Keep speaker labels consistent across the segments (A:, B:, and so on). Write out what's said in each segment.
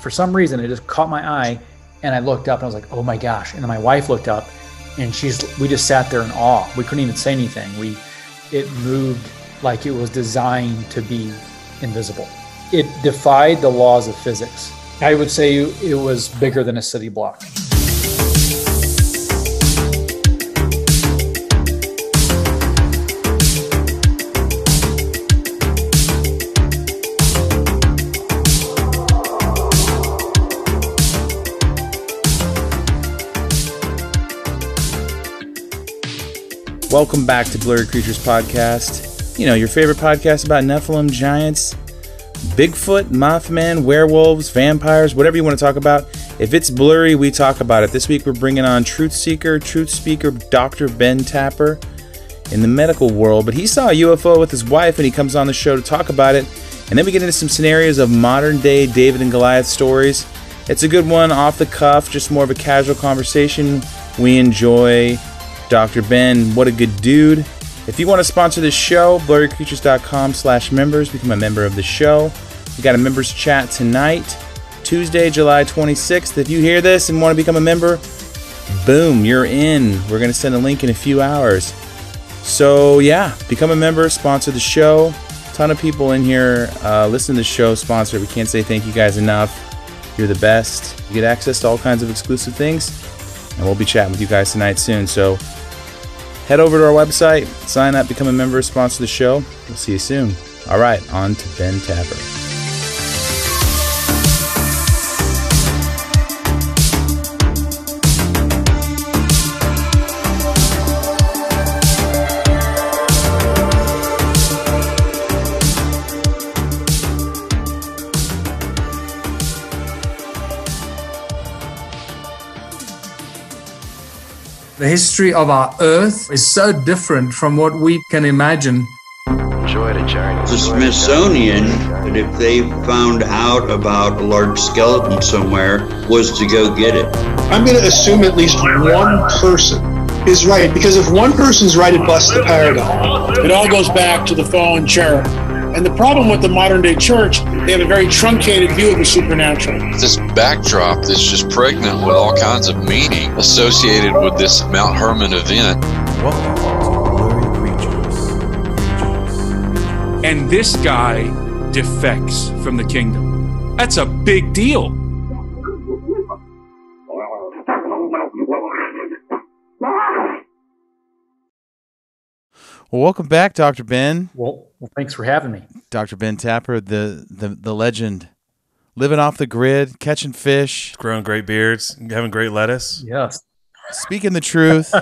A: for some reason, it just caught my eye, and I looked up and I was like, oh my gosh. And then my wife looked up, and we just sat there in awe. We couldn't even say anything. It moved like it was designed to be invisible. It defied the laws of physics. I would say it was bigger than a city block.
B: Welcome back to Blurry Creatures podcast. You know, your favorite podcast about Nephilim, giants, Bigfoot, Mothman, werewolves, vampires, whatever you want to talk about. If it's blurry, we talk about it. This week we're bringing on truth speaker, Dr. Ben Tapper in the medical world. But he saw a UFO with his wife, and he comes on the show to talk about it. And then we get into some scenarios of modern day David and Goliath stories. It's a good one, off the cuff, just more of a casual conversation. We enjoy Dr. Ben. What a good dude. If you want to sponsor this show, blurrycreatures.com/members. Become a member of the show. We got a members chat tonight, Tuesday, July 26th. If you hear this and want to become a member, boom, you're in. We're going to send a link in a few hours. So yeah, become a member, sponsor the show. A ton of people in here listen to the show, sponsor. We can't say thank you guys enough. You're the best. You get access to all kinds of exclusive things, and we'll be chatting with you guys tonight soon. So head over to our website, sign up, become a member, sponsor the show. We'll see you soon. All right, on to Ben Tapper.
C: The history of our Earth is so different from what we can imagine.
D: The Smithsonian, if they found out about a large skeleton somewhere, was to go get it.
E: I'm going to assume at least one person is right, because if one person's right, it busts the paradigm.
F: It all goes back to the fallen cherub. And the problem with the modern day church, they have a very truncated view of the supernatural.
G: This backdrop that's just pregnant with all kinds of meaning associated with this Mount Hermon event.
H: Welcome to Blurry Creatures.
I: And this guy defects from the kingdom. That's a big deal.
B: Well, welcome back, Dr. Ben.
A: Well, thanks for having me.
B: Dr. Ben Tapper, the legend. Living off the grid, catching fish.
H: Growing great beards, having great lettuce.
A: Yes.
B: Speaking the truth.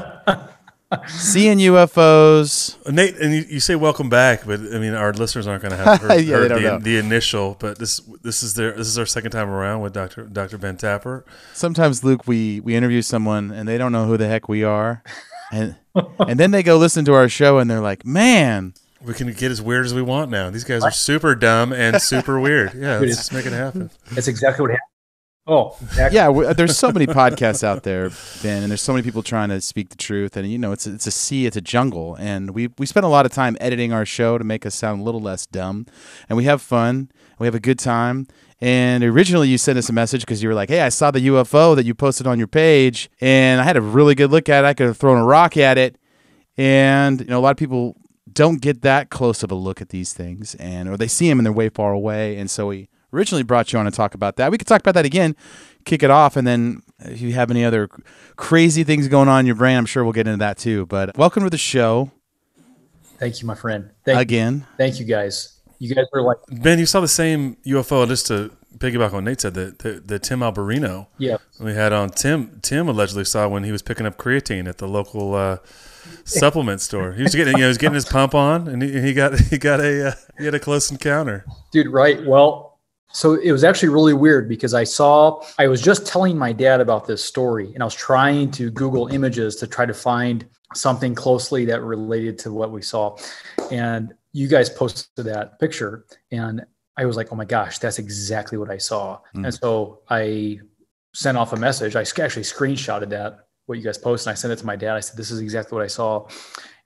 B: Seeing UFOs.
H: Nate, and you say welcome back, but I mean our listeners aren't going to have heard,
B: yeah,
H: heard the initial, but this is our second time around with Dr. Ben Tapper.
B: Sometimes, Luke, we interview someone and they don't know who the heck we are. And then they go listen to our show and they're like, man,
H: we can get as weird as we want now. These guys are super dumb and super weird. Yeah, let's just make it happen.
A: That's exactly what happened. Oh, exactly.
B: Yeah, there's so many podcasts out there, Ben, and there's so many people trying to speak the truth. And, you know, it's a sea, it's a jungle. And we spend a lot of time editing our show to make us sound a little less dumb. And we have fun. We have a good time. And originally you sent us a message because you were like, hey, I saw the UFO that you posted on your page, and I had a really good look at it. I could have thrown a rock at it. And, you know, a lot of people don't get that close of a look at these things, or they see them and they're way far away. And so we originally brought you on to talk about that. We could talk about that again, kick it off, and then if you have any other crazy things going on in your brain, I'm sure we'll get into that too. But welcome to the show.
A: Thank you, my friend.
B: Thank
A: you, guys. You guys were like...
H: Ben, you saw the same UFO, just to piggyback on what Nate said, the Tim Alberino.
A: Yeah.
H: We had on Tim allegedly saw when he was picking up creatine at the local supplement store. He was getting his pump on, and he had a close encounter.
A: Dude, right. Well, so it was actually really weird because I was just telling my dad about this story, and I was trying to Google images to try to find something closely that related to what we saw. And you guys posted that picture, and I was like, oh my gosh, that's exactly what I saw. And so I sent off a message. I actually screenshotted that, what you guys posted, and I sent it to my dad. I said, this is exactly what I saw.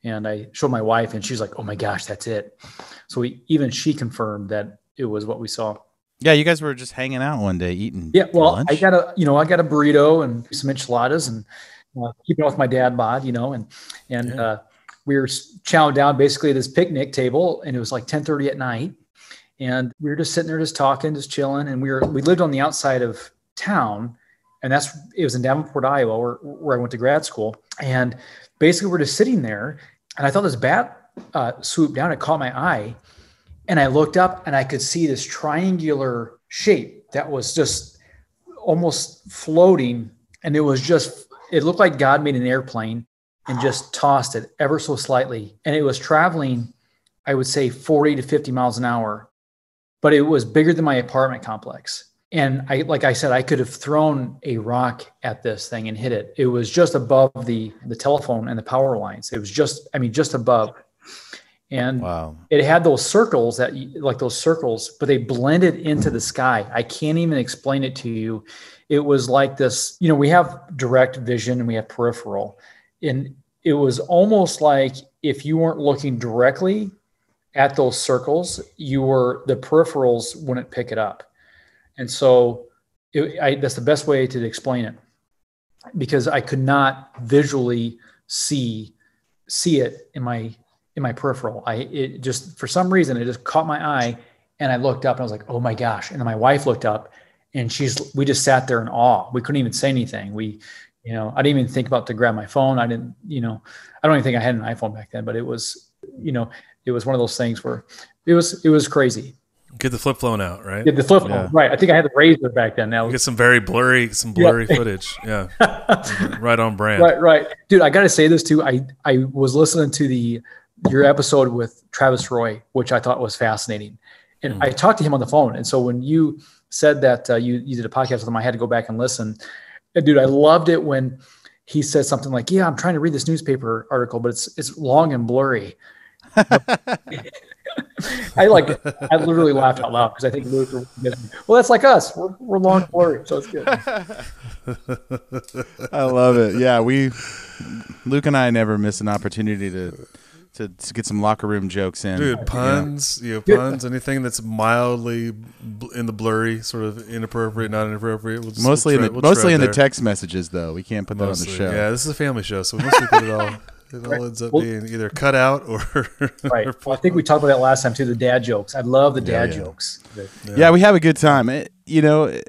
A: And I showed my wife, and she's like, oh my gosh, that's it. So even she confirmed that it was what we saw.
B: Yeah, you guys were just hanging out one day eating.
A: Yeah, well,
B: lunch.
A: I got a burrito and some enchiladas and keeping up with my dad bod, and we were chowing down basically at this picnic table, and it was like 10:30 at night, and we were just sitting there, just talking, just chilling, and we lived on the outside of town, and it was in Davenport, Iowa, where I went to grad school, and basically we're just sitting there, and I thought this bat swooped down, it caught my eye. And I looked up and I could see this triangular shape that was just almost floating. And it looked like God made an airplane and just tossed it ever so slightly. And it was traveling, I would say 40 to 50 miles an hour, but it was bigger than my apartment complex. And like I said, I could have thrown a rock at this thing and hit it. It was just above the telephone and the power lines. It was just above. And wow. It had those circles but they blended into the sky. I can't even explain it to you. It was like this, we have direct vision and we have peripheral. And it was almost like if you weren't looking directly at those circles, the peripherals wouldn't pick it up. And so that's the best way to explain it, because I could not visually see it in my peripheral. It just, for some reason, it just caught my eye, and I looked up and I was like, oh my gosh. And then my wife looked up, and we just sat there in awe. We couldn't even say anything. I didn't even think about to grab my phone. I don't even think I had an iPhone back then, but it was one of those things where it was crazy.
H: Get the flip phone out, right?
A: Get the flip phone, right? I think I had the Razor back then. Now
H: get some very blurry footage. Yeah, right on brand.
A: Right, dude. I got to say this too. I was listening to your episode with Travis Roy, which I thought was fascinating. And I talked to him on the phone. And so when you said that you did a podcast with him, I had to go back and listen. And dude, I loved it when he said something like, yeah, I'm trying to read this newspaper article, but it's long and blurry. I literally laughed out loud because I think Luke, well, that's like us. We're long and blurry, so it's good.
B: I love it. Yeah, Luke and I never miss an opportunity to get some locker room jokes in.
H: Dude, puns, puns, anything that's mildly in the blurry, sort of inappropriate, not inappropriate.
B: Mostly in the text messages, though. We can't put that on the show.
H: Yeah, this is a family show, so once we put it all, ends up being either cut out or
A: right. Well, I think we talked about that last time too. The dad jokes. I love the dad jokes.
B: Yeah, we have a good time. And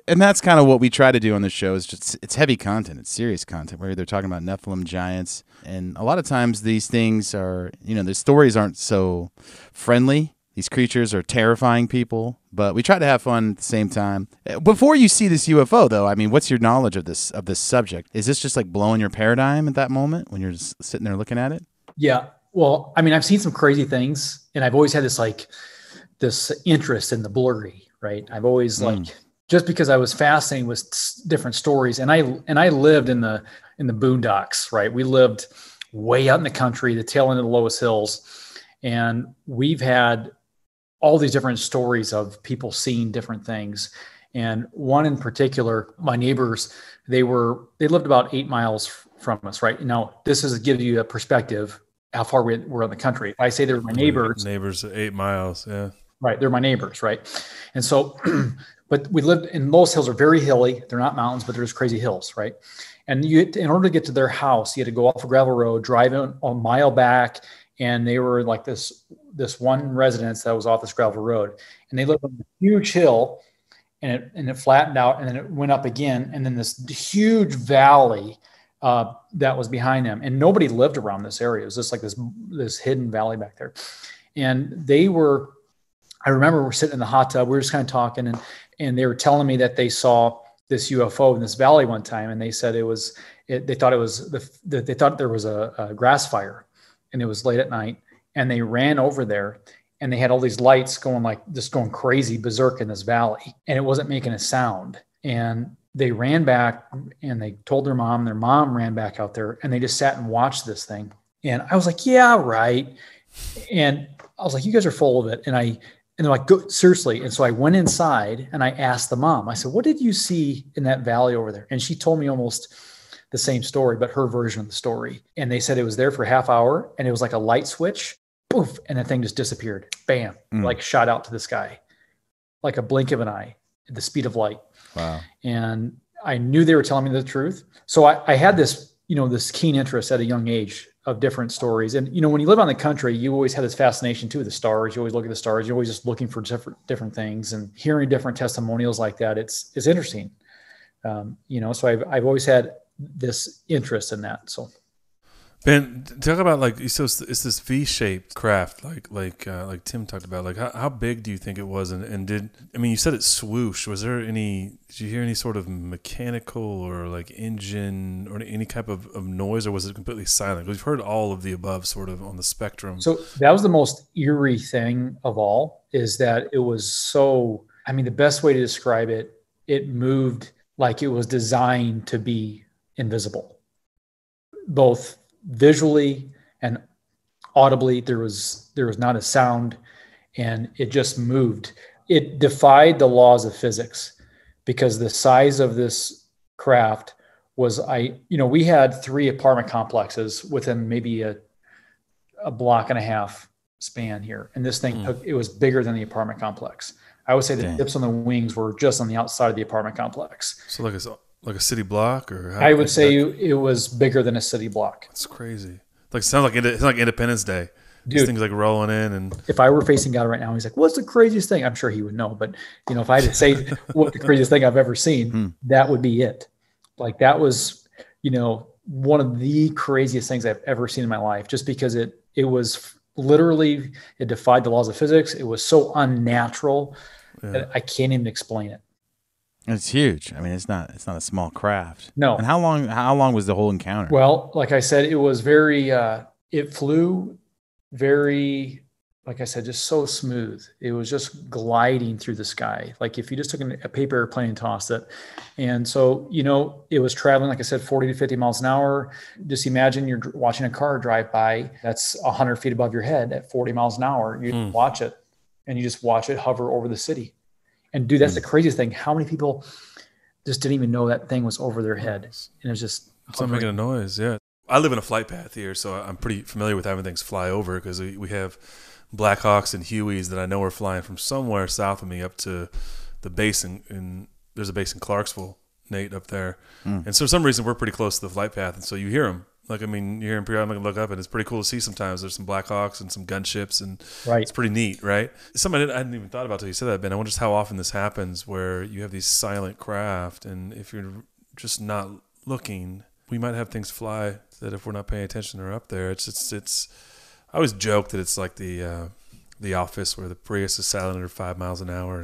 B: that's kind of what we try to do on the show. Is just it's heavy content. It's serious content where they're talking about Nephilim giants, and a lot of times these things are, the stories aren't so friendly. These creatures are terrifying people, but we try to have fun at the same time. Before you see this UFO, though, I mean, what's your knowledge of this subject? Is this just like blowing your paradigm at that moment when you're just sitting there looking at it?
A: Yeah. Well, I mean, I've seen some crazy things, and I've always had this interest in the blurry, right? I've always just because I was fascinated with different stories, and I lived in the boondocks, right? We lived way out in the country, the tail end of the Loess Hills, and we've had all these different stories of people seeing different things. And one in particular, my neighbors, they lived about 8 miles from us, right? Now, this gives you a perspective how far we're in the country. If I say they're my neighbors.
H: Neighbors 8 miles, yeah.
A: Right, they're my neighbors, right? And so, but we lived in Loess Hills are very hilly. They're not mountains, but there's crazy hills, right? And in order to get to their house, you had to go off a gravel road, drive a mile back, and they were like this one residence that was off this gravel road, and they lived on a huge hill, and it flattened out, and then it went up again, and then this huge valley that was behind them, and nobody lived around this area. It was just like this hidden valley back there, and I remember we're sitting in the hot tub, we were just kind of talking, and they were telling me that they saw this UFO in this valley one time, and they said they thought there was a grass fire. And it was late at night, and they ran over there, and they had all these lights going crazy berserk in this valley, and it wasn't making a sound. And they ran back, and they told their mom ran back out there, and they just sat and watched this thing. And I was like, yeah, right. And I was like, you guys are full of it. And they're like, go, seriously. And so I went inside and I asked the mom, I said, what did you see in that valley over there? And she told me almost the same story, but her version of the story. And they said it was there for a half hour, and it was like a light switch, poof, and the thing just disappeared. Bam, like shot out to the sky, like a blink of an eye. at the speed of light.
B: Wow.
A: And I knew they were telling me the truth. So I had this, this keen interest at a young age of different stories. And, when you live on the country, you always had this fascination too, with the stars. You always look at the stars. You're always just looking for different things, and hearing different testimonials like that. It's interesting. So I've always had this interest in that. So.
H: Ben, talk about so it's this V-shaped craft, like Tim talked about. Like how big do you think it was? And you said it swooshed. Did you hear any sort of mechanical or like engine or any type of noise, or was it completely silent? Because we've heard all of the above sort of on the spectrum.
A: So that was the most eerie thing of all, is that it was so, the best way to describe it, it moved like it was designed to be invisible, both visually and audibly. There was not a sound, and it just moved. It defied the laws of physics, because the size of this craft was, we had 3 apartment complexes within maybe a block and a half span here. And this thing it was bigger than the apartment complex. I would say the tips on the wings were just on the outside of the apartment complex.
H: So like a city block, or
A: I would say it was bigger than a city block.
H: That's crazy. Sounds like Independence Day. Dude, these things like rolling in. And
A: if I were facing God right now, he's like, "What's the craziest thing?" I'm sure he would know, but if I had to say what the craziest thing I've ever seen, that would be it. Like that was, one of the craziest things I've ever seen in my life, just because it was literally, it defied the laws of physics. It was so unnatural that I can't even explain it.
B: It's huge. It's not a small craft.
A: No.
B: And how long was the whole encounter?
A: Well, like I said, it was very, it flew very, like I said, just so smooth. It was just gliding through the sky. Like if you just took a paper airplane and tossed it. And so, it was traveling, like I said, 40 to 50 miles an hour. Just imagine you're watching a car drive by that's 100 feet above your head at 40 miles an hour. You watch it, and you just watch it hover over the city. And dude, that's the craziest thing. How many people just didn't even know that thing was over their head? And it was just
H: it's not making a noise. Yeah. I live in a flight path here, so I'm pretty familiar with having things fly over, because we have Blackhawks and Hueys that I know are flying from somewhere south of me up to the base, and there's a base in Clarksville, Nate, up there. And so for some reason we're pretty close to the flight path, and so you hear them. You hear them periodically, look up, and it's pretty cool to see sometimes. There's some Blackhawks and some gunships, and it's pretty neat, right? Something I hadn't even thought about until you said that, Ben. I wonder just how often this happens, where you have these silent craft, and if you're just not looking, we might have things fly that if we're not paying attention are up there. It's I always joke that it's like the Office, where the Prius is silent under 5 miles an hour.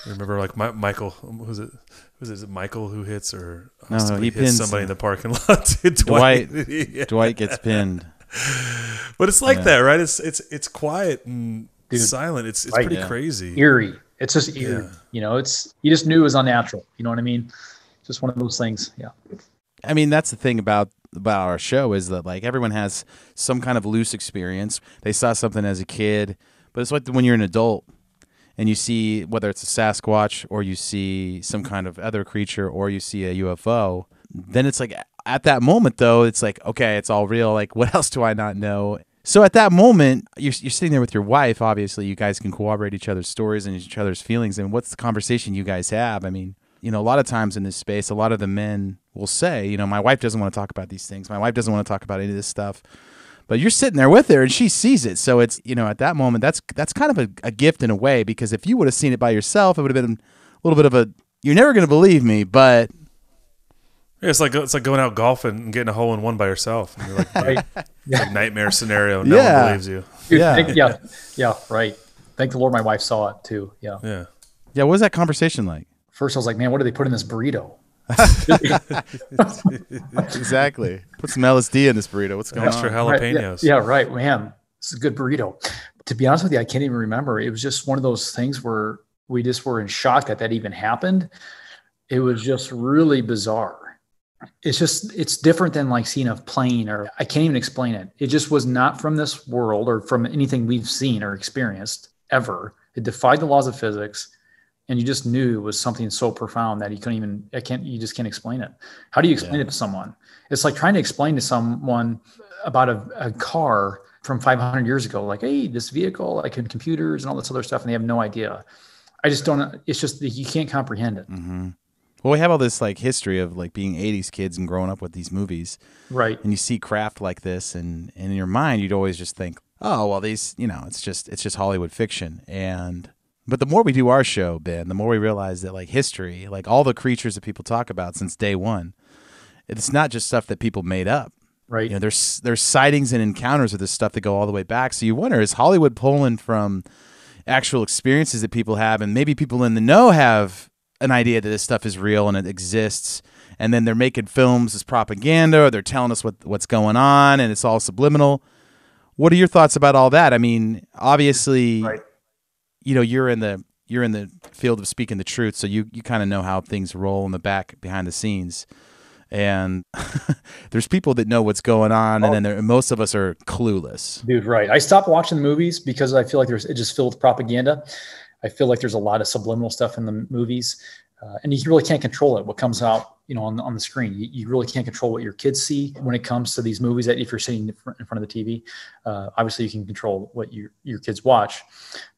H: And remember, like Michael, was it Michael who hits, or
B: no, he
H: hits somebody in the parking lot?
B: Dwight gets pinned.
H: But it's like that, right? It's quiet and silent. It's pretty crazy,
A: eerie. It's just eerie. It's, you just knew it was unnatural. You know what I mean? Just one of those things. Yeah.
B: That's the thing about our show, is that like everyone has some kind of loose experience. They saw something as a kid, but it's like when you're an adult and you see, whether it's a Sasquatch or you see some kind of other creature or you see a UFO, then it's like at that moment though, it's like, okay, it's all real. Like what else do I not know? So at that moment, you're sitting there with your wife. Obviously, you guys can corroborate each other's stories and each other's feelings. And what's the conversation you guys have? A lot of times in this space, a lot of the men will say, my wife doesn't want to talk about these things. My wife doesn't want to talk about any of this stuff. But you're sitting there with her and she sees it. So it's, at that moment, that's kind of a gift in a way, because if you would have seen it by yourself, it would have been a little bit of you're never going to believe me, but.
H: Yeah, it's like going out golfing and getting a hole in one by yourself. And you're like, it's like nightmare scenario. No one believes you.
A: Dude, yeah, right. Thank the Lord my wife saw it too. Yeah.
B: Yeah. What was that conversation like?
A: First, I was like, man, what do they put in this burrito?
B: Exactly. Put some LSD in this burrito. What's going
H: Extra
B: on?
H: jalapenos.
A: Yeah, right. Man, this is a good burrito. To be honest with you, I can't even remember. It was just one of those things where we just were in shock that even happened. It was just really bizarre. It's different than like seeing a plane, or I can't even explain it. It just was not from this world or from anything we've seen or experienced ever. It defied the laws of physics. And you just knew it was something so profound that you just can't explain it. How do you explain it to someone? It's like trying to explain to someone about a car from 500 years ago, like, hey, this vehicle, like in computers and all this other stuff, and they have no idea. I just don't. It's just that you can't comprehend it.
B: Mm-hmm. Well, we have all this like history of like being 80s kids and growing up with these movies.
A: Right.
B: And you see craft like this, and in your mind, you'd always just think, oh, well, these, it's just Hollywood fiction. But the more we do our show, Ben, the more we realize that like history, like all the creatures that people talk about since day one, it's not just stuff that people made up.
A: Right.
B: There's sightings and encounters of this stuff that go all the way back. So you wonder, is Hollywood pulling from actual experiences that people have, and maybe people in the know have an idea that this stuff is real and it exists, and then they're making films as propaganda, or they're telling us what's going on, and it's all subliminal. What are your thoughts about all that? I mean, obviously,
A: right.
B: You're in the field of speaking the truth, so you kind of know how things roll in the back behind the scenes. And there's people that know what's going on, and then most of us are clueless.
A: Dude, right. I stopped watching the movies because I feel like it just filled with propaganda. I feel like there's a lot of subliminal stuff in the movies, and you really can't control it. What comes out, on the screen, you really can't control what your kids see when it comes to these movies. That if you're sitting in front of the TV, obviously you can control what your kids watch.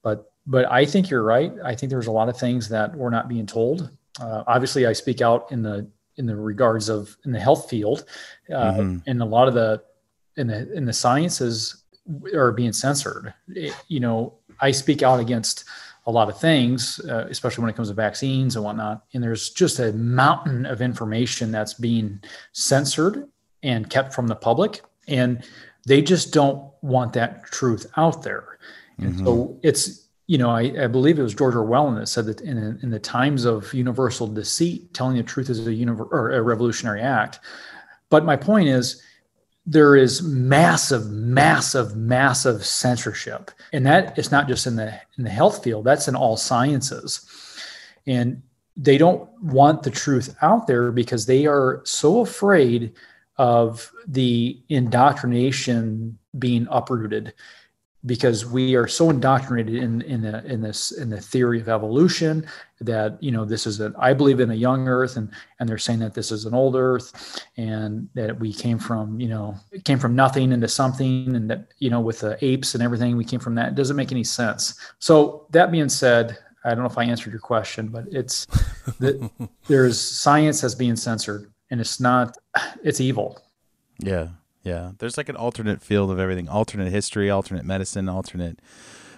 A: But I think you're right. I think there's a lot of things that we're not being told. Obviously, I speak out in the regards of in the health field, and a lot of in the sciences are being censored. I speak out against a lot of things, especially when it comes to vaccines and whatnot. And there's just a mountain of information that's being censored and kept from the public, and they just don't want that truth out there. And so it's, I believe it was George Orwell that said that in the times of universal deceit, telling the truth is a revolutionary act. But my point is, there is massive, massive, massive censorship, and that is not just in the health field. That's in all sciences, and they don't want the truth out there because they are so afraid of the indoctrination being uprooted. Because we are so indoctrinated in the theory of evolution that this is I believe in a young Earth, and they're saying that this is an old Earth, and that we came from nothing into something, and that with the apes and everything we came from that. It doesn't make any sense. So that being said, I don't know if I answered your question, but it's that there's science that's being censored, and it's evil.
B: Yeah. Yeah, there's like an alternate field of everything, alternate history, alternate medicine, alternate,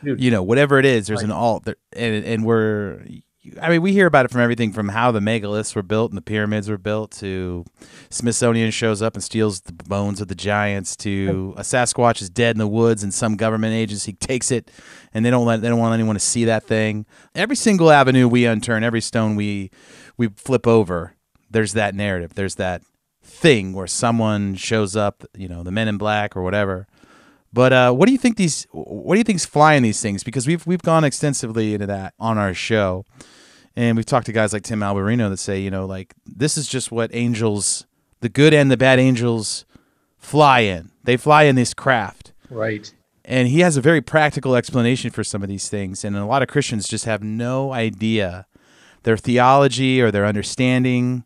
B: whatever it is, there's right. And we hear about it from everything from how the megaliths were built and the pyramids were built, to Smithsonian shows up and steals the bones of the giants, to a Sasquatch is dead in the woods and some government agency takes it and they don't want anyone to see that thing. Every single avenue we unturn, every stone we flip over, there's that narrative, there's that thing where someone shows up, the Men in Black or whatever. But what do you think's flying these things? Because we've gone extensively into that on our show, and we've talked to guys like Tim Alberino that say, this is just what angels, the good and the bad angels, fly in. They fly in this craft,
A: right?
B: And he has a very practical explanation for some of these things, and a lot of Christians just have no idea their theology or their understanding.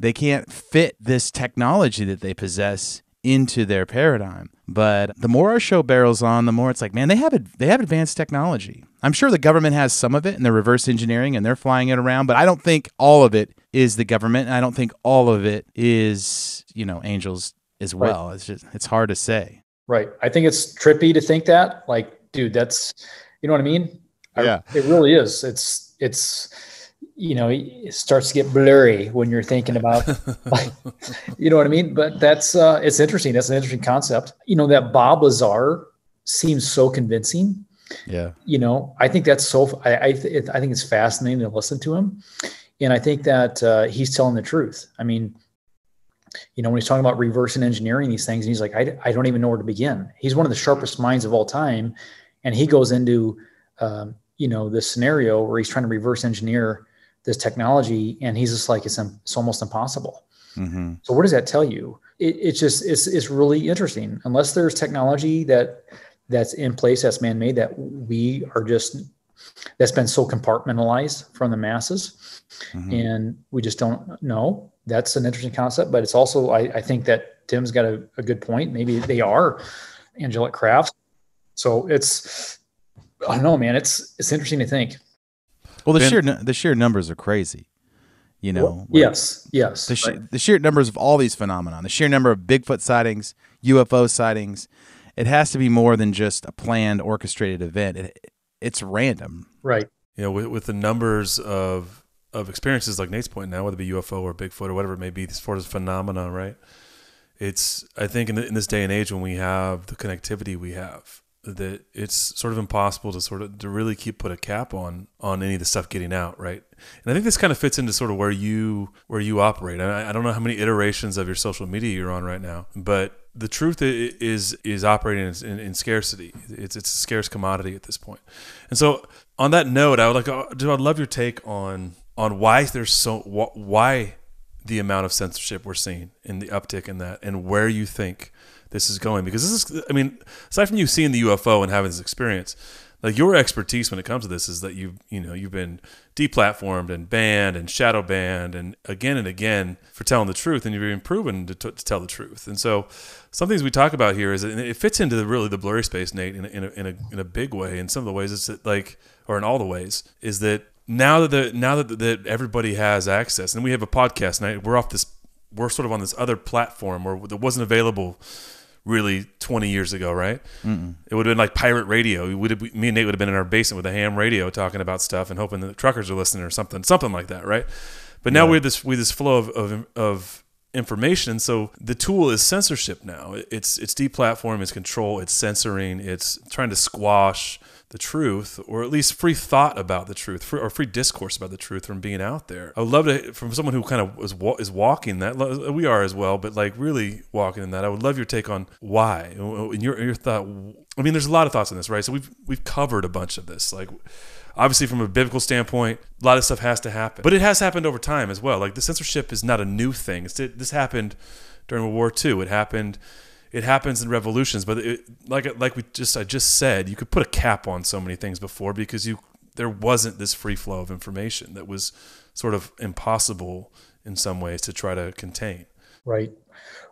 B: They can't fit this technology that they possess into their paradigm. But the more our show barrels on, the more it's like, man, they have advanced technology. I'm sure the government has some of it, and they're reverse engineering and they're flying it around. But I don't think all of it is the government. And I don't think all of it is, angels as well. Right. It's hard to say.
A: Right. I think it's trippy to think that. Like, dude, that's, you know what I mean?
B: Yeah.
A: It really is. It's. It starts to get blurry when you're thinking about, like, you know what I mean? But that's, it's interesting. That's an interesting concept. That Bob Lazar seems so convincing.
B: Yeah.
A: I think that's I think it's fascinating to listen to him. And I think that he's telling the truth. I mean, when he's talking about reversing engineering these things, and he's like, I don't even know where to begin. He's one of the sharpest minds of all time. And he goes into, this scenario where he's trying to reverse engineer this technology, and he's just like, it's almost impossible.
B: Mm-hmm.
A: So what does that tell you? It's really interesting. Unless there's technology that's in place, that's man-made, that's been so compartmentalized from the masses, and we just don't know. That's an interesting concept, but it's also, I think that Tim's got a good point. Maybe they are angelic crafts. So I don't know, man. It's interesting to think.
B: Well, the sheer numbers are crazy. You know,
A: well, yes.
B: The sheer numbers of all these phenomena, the sheer number of Bigfoot sightings, UFO sightings, it has to be more than just a planned, orchestrated event. It's random,
A: right?
H: You know, with the numbers of experiences like Nate's pointing out, whether it be UFO or Bigfoot or whatever it may be, as far as phenomena, right? It's, I think, in this day and age when we have the connectivity we have, that it's sort of impossible to really put a cap on any of the stuff getting out, right? And I think this kind of fits into sort of where you operate. I don't know how many iterations of your social media you're on right now, but the truth is operating in scarcity. It's a scarce commodity at this point. And so on that note, I'd love your take on why why the amount of censorship we're seeing and the uptick in that, and where you think this is going, because this is, I mean, aside from you seeing the UFO and having this experience, like your expertise when it comes to this is that you've been deplatformed and banned and shadow banned and again for telling the truth, and you've been proven to tell the truth. And so some things we talk about here is, and it fits into the blurry space, Nate, in a big way. In some of the ways, it's that, like, or in all the ways, is that now that everybody has access, and we have a podcast, and we're sort of on this other platform where that wasn't available really 20 years ago, right? Mm-mm. It would have been like pirate radio. Me and Nate would have been in our basement with a ham radio talking about stuff and hoping that the truckers are listening or something like that, right? But now we have this flow of information. So the tool is censorship now. It's deplatforming, it's control, it's censoring, it's trying to squash the truth, or at least free thought about the truth, or free discourse about the truth from being out there. I would love to, from someone who kind of is walking that, we are as well, but like really walking in that. I would love your take on why, and your thought. I mean, there's a lot of thoughts on this, right? So we've covered a bunch of this. Like, obviously, from a biblical standpoint, a lot of stuff has to happen, but it has happened over time as well. Like, the censorship is not a new thing. This happened during World War II. It happens in revolutions, but I just said, you could put a cap on so many things before, because there wasn't this free flow of information that was sort of impossible in some ways to try to contain.
A: Right.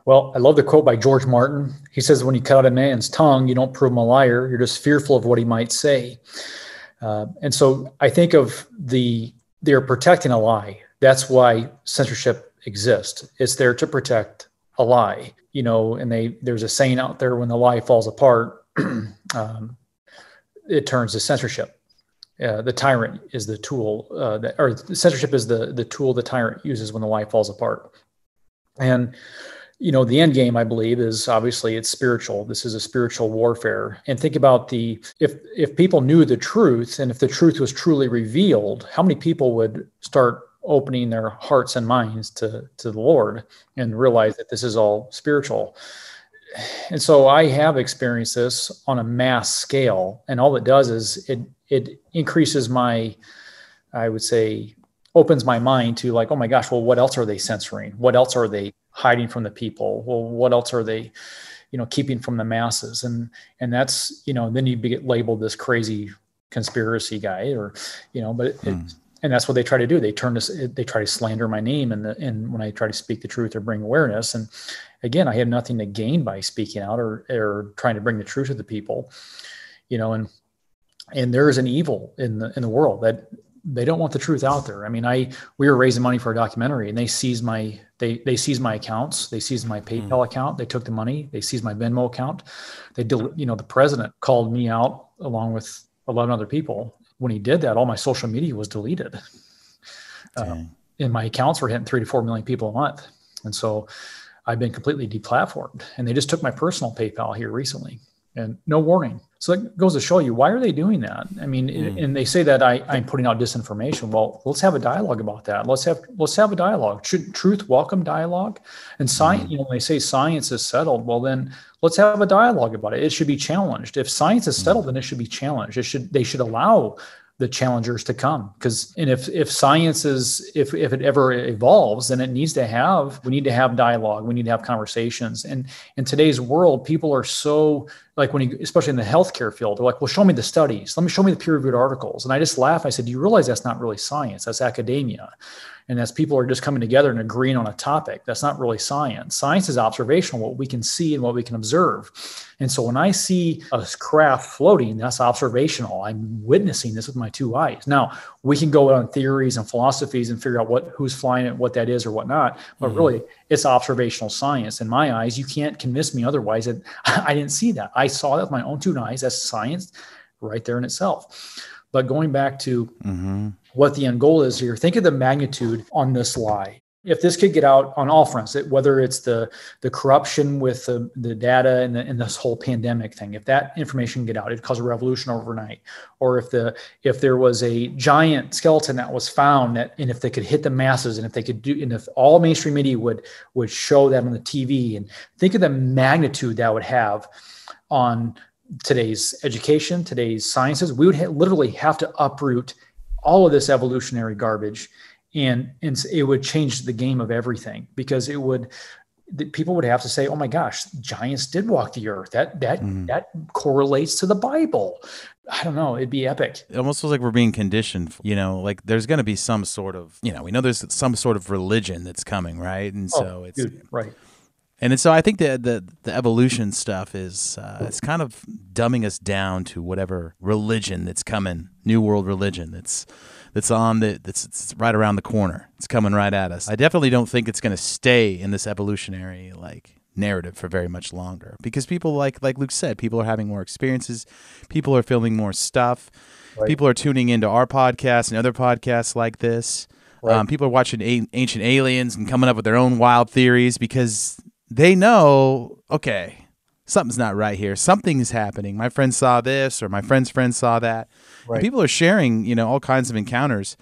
A: Well, I love the quote by George Martin. He says, when you cut out a man's tongue, you don't prove him a liar. You're just fearful of what he might say. And so I think of they're protecting a lie. That's why censorship exists. It's there to protect a lie. You know, and there's a saying out there, when the lie falls apart, it turns to censorship. The tyrant is the tool, or censorship is the tool the tyrant uses when the lie falls apart. And, you know, the end game, I believe, is obviously it's spiritual. This is a spiritual warfare. And think about if people knew the truth, and if the truth was truly revealed, how many people would start opening their hearts and minds to the Lord and realize that this is all spiritual. And so I have experienced this on a mass scale, and all it does is it increases I would say, opens my mind to, like, oh my gosh, well, what else are they censoring? What else are they hiding from the people? Well, what else are they, keeping from the masses? And that's, then you get labeled this crazy conspiracy guy, or, and that's what they try to do. They try to slander my name, and when I try to speak the truth or bring awareness. And again, I have nothing to gain by speaking out or trying to bring the truth to the people, and there is an evil in the world that they don't want the truth out there. I mean, we were raising money for a documentary, and they seized my accounts. They seized my PayPal account. They took the money. They seized my Venmo account. The president called me out along with 11 other people. When he did that, all my social media was deleted. And my accounts were hitting 3 to 4 million people a month. And so I've been completely deplatformed. And they just took my personal PayPal here recently, and no warning. So it goes to show you, why are they doing that? I mean, and they say that I'm putting out disinformation. Well, let's have a dialogue about that. Let's have a dialogue. Should truth welcome dialogue? And science, when they say science is settled, well, then let's have a dialogue about it. It should be challenged. If science is settled, then it should be challenged. They should allow the challengers to come, and if science if it ever evolves, then we need to have dialogue. We need to have conversations. And in today's world, people are so like when you, especially in the healthcare field, they're like, well, show me the studies. Show me the peer-reviewed articles. And I just laugh. I said, do you realize that's not really science? That's academia. And that's people are just coming together and agreeing on a topic. That's not really science. Science is observational, what we can see and what we can observe. And so when I see a craft floating, that's observational. I'm witnessing this with my two eyes. Now, we can go on theories and philosophies and figure out who's flying it, what that is or whatnot. But really, it's observational science. In my eyes, you can't convince me otherwise that I didn't see that. I saw that with my own two eyes. That's science right there in itself. But going back to what the end goal is here, think of the magnitude on this lie. If this could get out on all fronts, whether it's the corruption with the data and this whole pandemic thing, if that information get out, it'd cause a revolution overnight. Or if there was a giant skeleton that was found, and if they could hit the masses, and if they could do, and if all mainstream media would show that on the TV, and think of the magnitude that would have on today's education, today's sciences, we would literally have to uproot all of this evolutionary garbage, and it would change the game of everything, because people would have to say, oh my gosh, giants did walk the earth. That correlates to the Bible. I don't know. It'd be epic.
B: It almost feels like we're being conditioned, like there's going to be some sort of, we know there's some sort of religion that's coming, right? And so it's
A: right.
B: And so I think the evolution stuff is it's kind of dumbing us down to whatever religion that's coming, new world religion that's that's right around the corner. It's coming right at us. I definitely don't think it's going to stay in this evolutionary narrative for very much longer, because people like Luke said, people are having more experiences, people are filming more stuff, people are tuning into our podcast and other podcasts like this. People are watching Ancient Aliens and coming up with their own wild theories because they know, okay, something's not right here. Something is happening. My friend saw this, or my friend's friend saw that. And people are sharing, all kinds of encounters.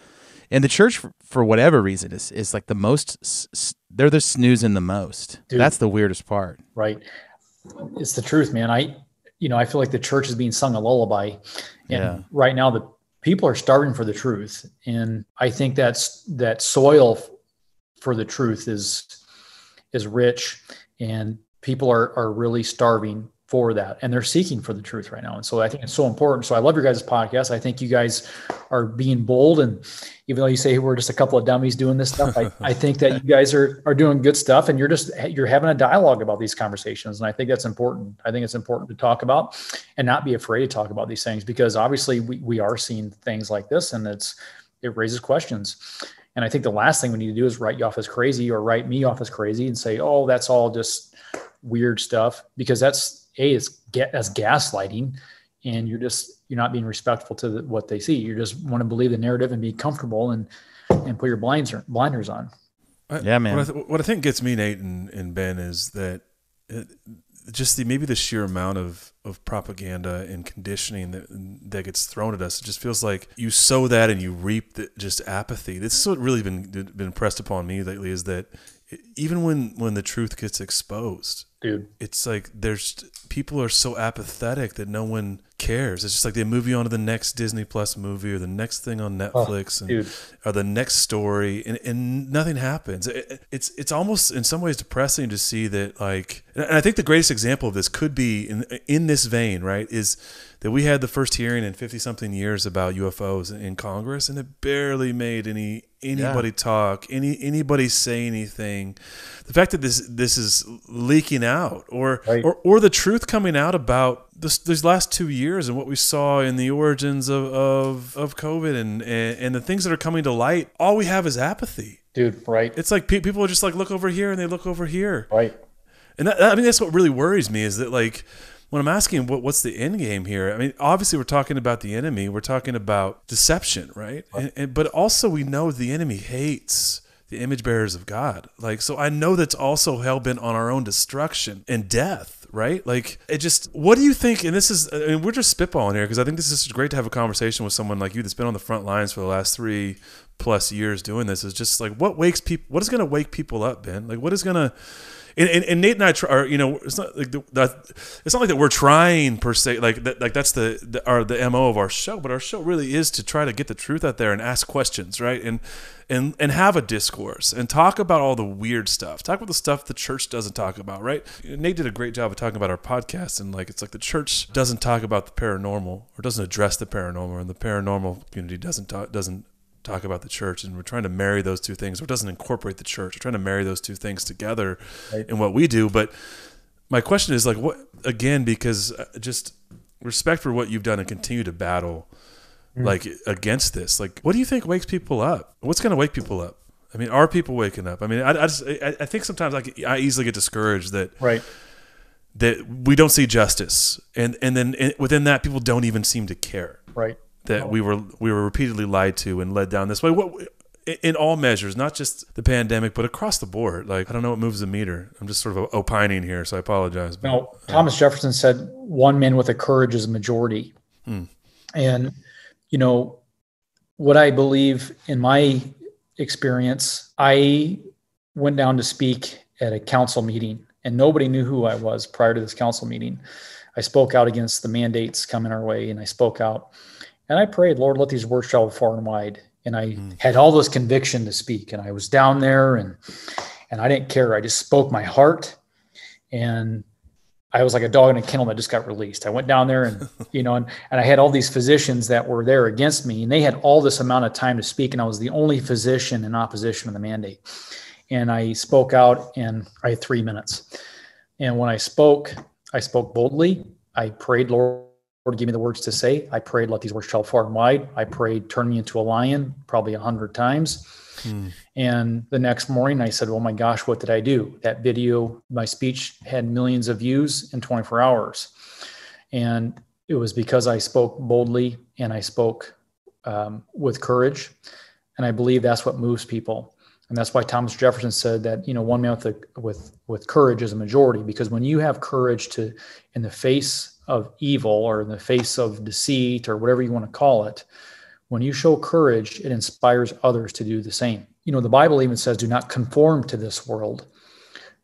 B: And the church, for whatever reason, is like the most, they're the snoozing the most. Dude, that's the weirdest part.
A: Right. It's the truth, man. I feel like the church is being sung a lullaby. And right now, the people are starving for the truth. And I think that soil for the truth is rich, and people are really starving for that, and they're seeking for the truth right now. And so I think it's so important. So I love your guys' podcast. I think you guys are being bold, and even though you say we're just a couple of dummies doing this stuff, I think that you guys are doing good stuff, and you're having a dialogue about these conversations. And I think that's important. I think it's important to talk about and not be afraid to talk about these things, because obviously we are seeing things like this, and it raises questions. And I think the last thing we need to do is write you off as crazy, or write me off as crazy and say, oh, that's all just weird stuff, because that's gaslighting, and you're not being respectful to what they see. You just want to believe the narrative and be comfortable and put your blinders on.
B: Yeah, man.
H: What I think gets me, Nate and Ben, is that just maybe the sheer amount of propaganda and conditioning that gets thrown at us. It just feels like you sow that and you reap just apathy. This is what really been pressed upon me lately, is that even when the truth gets exposed,
A: dude, it's
H: like people are so apathetic that no one cares. It's just like they move you on to the next Disney Plus movie, or the next thing on Netflix, or the next story, and nothing happens. It's almost in some ways depressing to see that, and I think the greatest example of this could be in this vein, right, is that we had the first hearing in 50-something years about UFOs in Congress, and it barely made anybody talk, anybody say anything. The fact that this is leaking out, or the truth coming out about these last 2 years and what we saw in the origins of COVID and the things that are coming to light, all we have is apathy.
A: Dude, right.
H: It's like people are just like, look over here, and they look over here.
A: Right.
H: And that's what really worries me, is that when I'm asking what's the end game here, I mean, obviously we're talking about the enemy. We're talking about deception, right? But also we know the enemy hates the image bearers of God. So I know that's also hell-bent on our own destruction and death, right? What do you think? And we're just spitballing here, because I think this is great to have a conversation with someone like you that's been on the front lines for the last 3+ years doing this. Is just what is going to wake people up, Ben? What is going to, And Nate and I are, it's not like it's not like that we're trying per se, like that's the MO of our show, but our show really is to try to get the truth out there and ask questions, right? And have a discourse and talk about all the weird stuff. Talk about the stuff the church doesn't talk about, right? Nate did a great job of talking about our podcast, and it's like the church doesn't talk about the paranormal or doesn't address the paranormal, and the paranormal community doesn't talk about the church, and we're trying to marry those two things, or doesn't incorporate the church. We're trying to marry those two things together in what we do. But my question is what, again, because just respect for what you've done and continue to battle against this. What do you think wakes people up? What's going to wake people up? I mean, are people waking up? I mean, I think sometimes I easily get discouraged that we don't see justice, and then within that, people don't even seem to care.
A: Right.
H: That we were repeatedly lied to and led down this way. In all measures, not just the pandemic, but across the board. I don't know what moves the meter. I'm just sort of opining here, so I apologize. But,
A: Thomas Jefferson said, "One man with a courage is a majority." And what I believe in my experience, I went down to speak at a council meeting, and nobody knew who I was prior to this council meeting. I spoke out against the mandates coming our way, and I spoke out. And I prayed, Lord, let these words travel far and wide. And I had all this conviction to speak. And I was down there and I didn't care. I just spoke my heart. And I was like a dog in a kennel that just got released. I went down there and, and I had all these physicians that were there against me. And they had all this amount of time to speak. And I was the only physician in opposition to the mandate. And I spoke out, and I had 3 minutes. And when I spoke boldly. I prayed, Lord, give me the words to say. I prayed, let these words travel far and wide. I prayed, turn me into a lion, probably 100 times. And the next morning I said, oh my gosh, what did I do? That video, my speech had millions of views in 24 hours. And it was because I spoke boldly and I spoke with courage. And I believe that's what moves people. And that's why Thomas Jefferson said that, one man with courage is a majority, because when you have courage to, in the face of evil or in the face of deceit or whatever you want to call it, when you show courage, it inspires others to do the same. The Bible even says, do not conform to this world.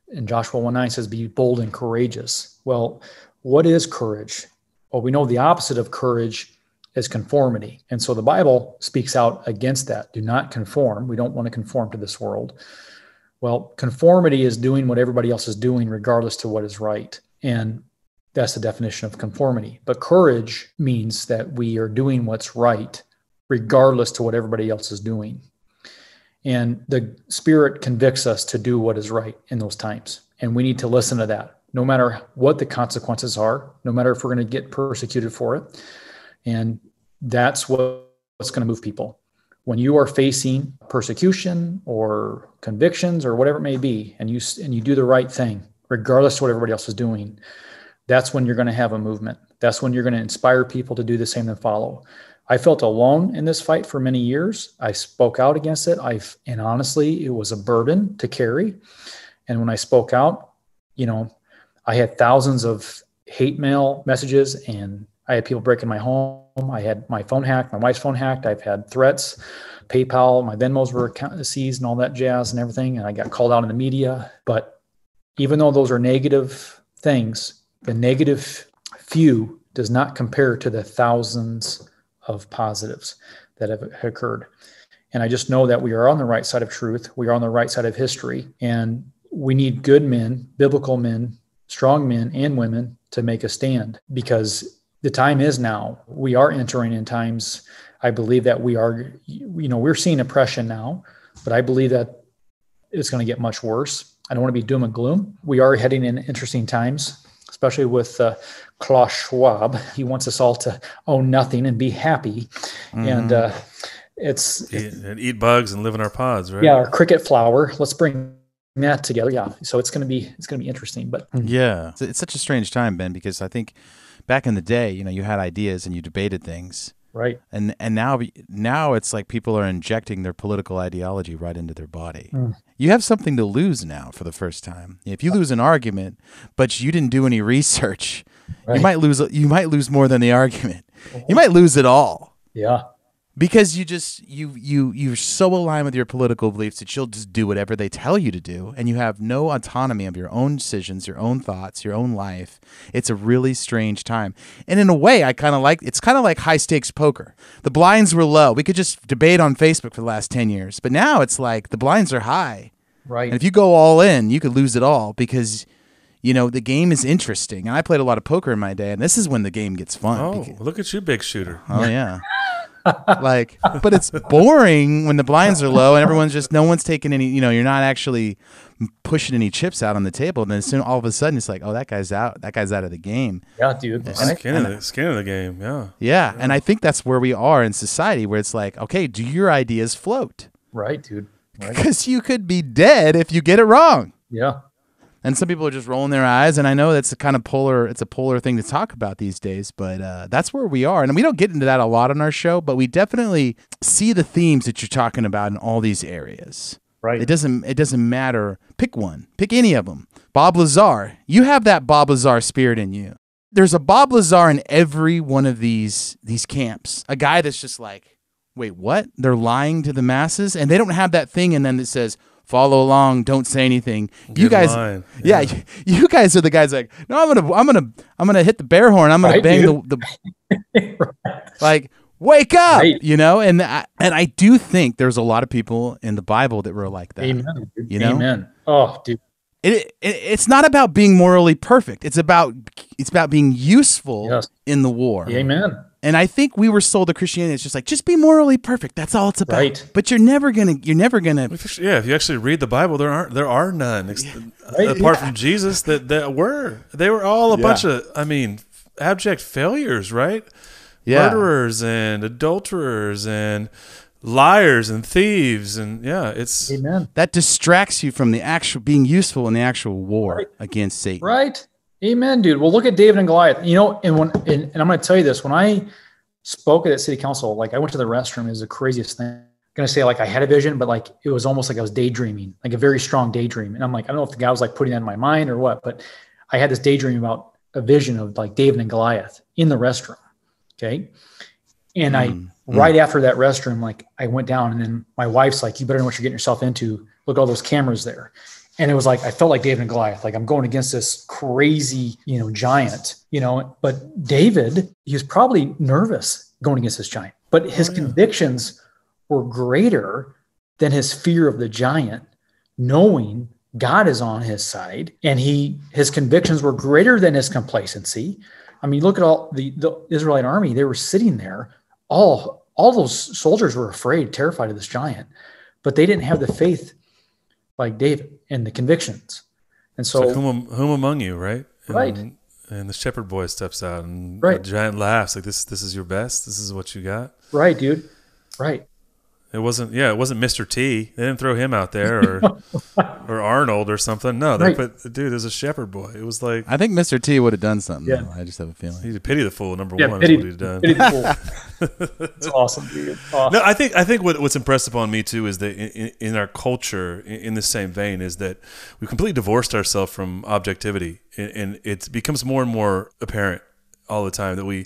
A: And Joshua 1:9 says, be bold and courageous. Well, what is courage? Well, we know the opposite of courage is conformity. And so the Bible speaks out against that. Do not conform. We don't want to conform to this world. Well, conformity is doing what everybody else is doing, regardless to what is right. And that's the definition of conformity. But courage means that we are doing what's right, regardless to what everybody else is doing. And the Spirit convicts us to do what is right in those times. And we need to listen to that, no matter what the consequences are, no matter if we're going to get persecuted for it. And that's what's going to move people. When you are facing persecution or convictions or whatever it may be, and you do the right thing, regardless of what everybody else is doing, that's when you're going to have a movement. That's when you're going to inspire people to do the same and follow. I felt alone in this fight for many years. I spoke out against it. And honestly, it was a burden to carry. And when I spoke out, I had thousands of hate mail messages, and I had people breaking my home. I had my phone hacked, my wife's phone hacked. I've had threats, PayPal, my Venmos were seized and all that jazz and everything. And I got called out in the media. But even though those are negative things, the negative few does not compare to the thousands of positives that have occurred. And I just know that we are on the right side of truth. We are on the right side of history. And we need good men, biblical men, strong men and women to make a stand, because the time is now. We are entering in times. I believe that we're seeing oppression now, but I believe that it's going to get much worse. I don't want to be doom and gloom. We are heading in interesting times, especially with Klaus Schwab. He wants us all to own nothing and be happy. Mm-hmm. And
H: and eat bugs and live in our pods, right?
A: Yeah, our cricket flower. Let's bring that together. Yeah. So it's going to be interesting. But
B: yeah, it's such a strange time, Ben, because I think back in the day, you had ideas and you debated things.
A: Right.
B: And now it's like people are injecting their political ideology right into their body. You have something to lose now for the first time. If you lose an argument, but you didn't do any research, right, you might lose more than the argument. You might lose it all.
A: Yeah.
B: Because you're so aligned with your political beliefs that you'll just do whatever they tell you to do, and you have no autonomy of your own decisions, your own thoughts, your own life. It's a really strange time. And in a way, it's kind of like high stakes poker. The blinds were low. We could just debate on Facebook for the last 10 years, but now it's like the blinds are high.
A: Right.
B: And if you go all in, you could lose it all because the game is interesting. And I played a lot of poker in my day, and this is when the game gets fun.
H: Oh, look at you, big shooter.
B: Oh yeah. But it's boring when the blinds are low and no one's taking any, you're not actually pushing any chips out on the table. And then soon all of a sudden it's like, oh, that guy's out of the game.
A: Yeah, dude.
H: Skin of the game. Yeah.
B: Yeah. And I think that's where we are in society, where it's like, okay, do your ideas float?
A: Right, dude. Right.
B: Because you could be dead if you get it wrong.
A: Yeah.
B: And some people are just rolling their eyes, and I know that's it's a polar thing to talk about these days, but that's where we are. And we don't get into that a lot on our show, but we definitely see the themes that you're talking about in all these areas.
A: Right.
B: It doesn't matter. Pick one. Pick any of them. Bob Lazar. You have that Bob Lazar spirit in you. There's a Bob Lazar in every one of these camps. A guy that's just like, wait, what? They're lying to the masses? And they don't have that thing in them that says, follow along, don't say anything. You guys, you guys are the guys like, no, I'm gonna hit the bear horn. I'm gonna bang the like, wake up,
A: right.
B: And I do think there's a lot of people in the Bible that were like that.
A: Amen. Dude.
B: know?
A: Amen. Oh, dude.
B: It's not about being morally perfect. It's about being useful in the war.
A: Amen.
B: And I think we were sold to Christianity. It's just like, just be morally perfect. That's all it's about.
A: Right.
B: But you're never gonna.
H: Yeah, if you actually read the Bible, there are none apart from Jesus that were. They were all a bunch of, abject failures, right?
B: Yeah.
H: Murderers and adulterers and liars and thieves, and it's
A: Amen.
B: That distracts you from the actual being useful in the actual war against Satan.
A: Right. Amen, dude. Well, look at David and Goliath. And I'm going to tell you this. When I spoke at that city council, I went to the restroom. It was the craziest thing. I'm going to say I had a vision, but it was almost like I was daydreaming, like a very strong daydream. And I'm like, I don't know if the guy was putting that in my mind or what, but I had this daydream about a vision of David and Goliath in the restroom. Okay. And right after that restroom, I went down, and then my wife's like, you better know what you're getting yourself into. Look at all those cameras there. And it was I felt like David and Goliath, I'm going against this crazy, giant, but David, he was probably nervous going against this giant, but his convictions were greater than his fear of the giant, knowing God is on his side, and his convictions were greater than his complacency. Look at all the Israelite army. They were sitting there. All those soldiers were afraid, terrified of this giant, but they didn't have the faith like David and the convictions. And so
H: whom among you, right?
A: Right.
H: And the shepherd boy steps out, and the giant laughs this is your best. This is what you got.
A: Right, dude. Right.
H: It wasn't Mr. T. They didn't throw him out there or Arnold or something. No, they put the dude as a shepherd boy. It was I
B: think Mr. T would have done something.
A: Yeah.
B: Though. I just have a feeling.
H: He'd pity the fool, number one, is what he'd done.
A: Pity the fool. It's awesome, dude. Awesome.
H: No, I think what's impressed upon me too is that in our culture, in the same vein, is that we've completely divorced ourselves from objectivity, and it becomes more and more apparent all the time that we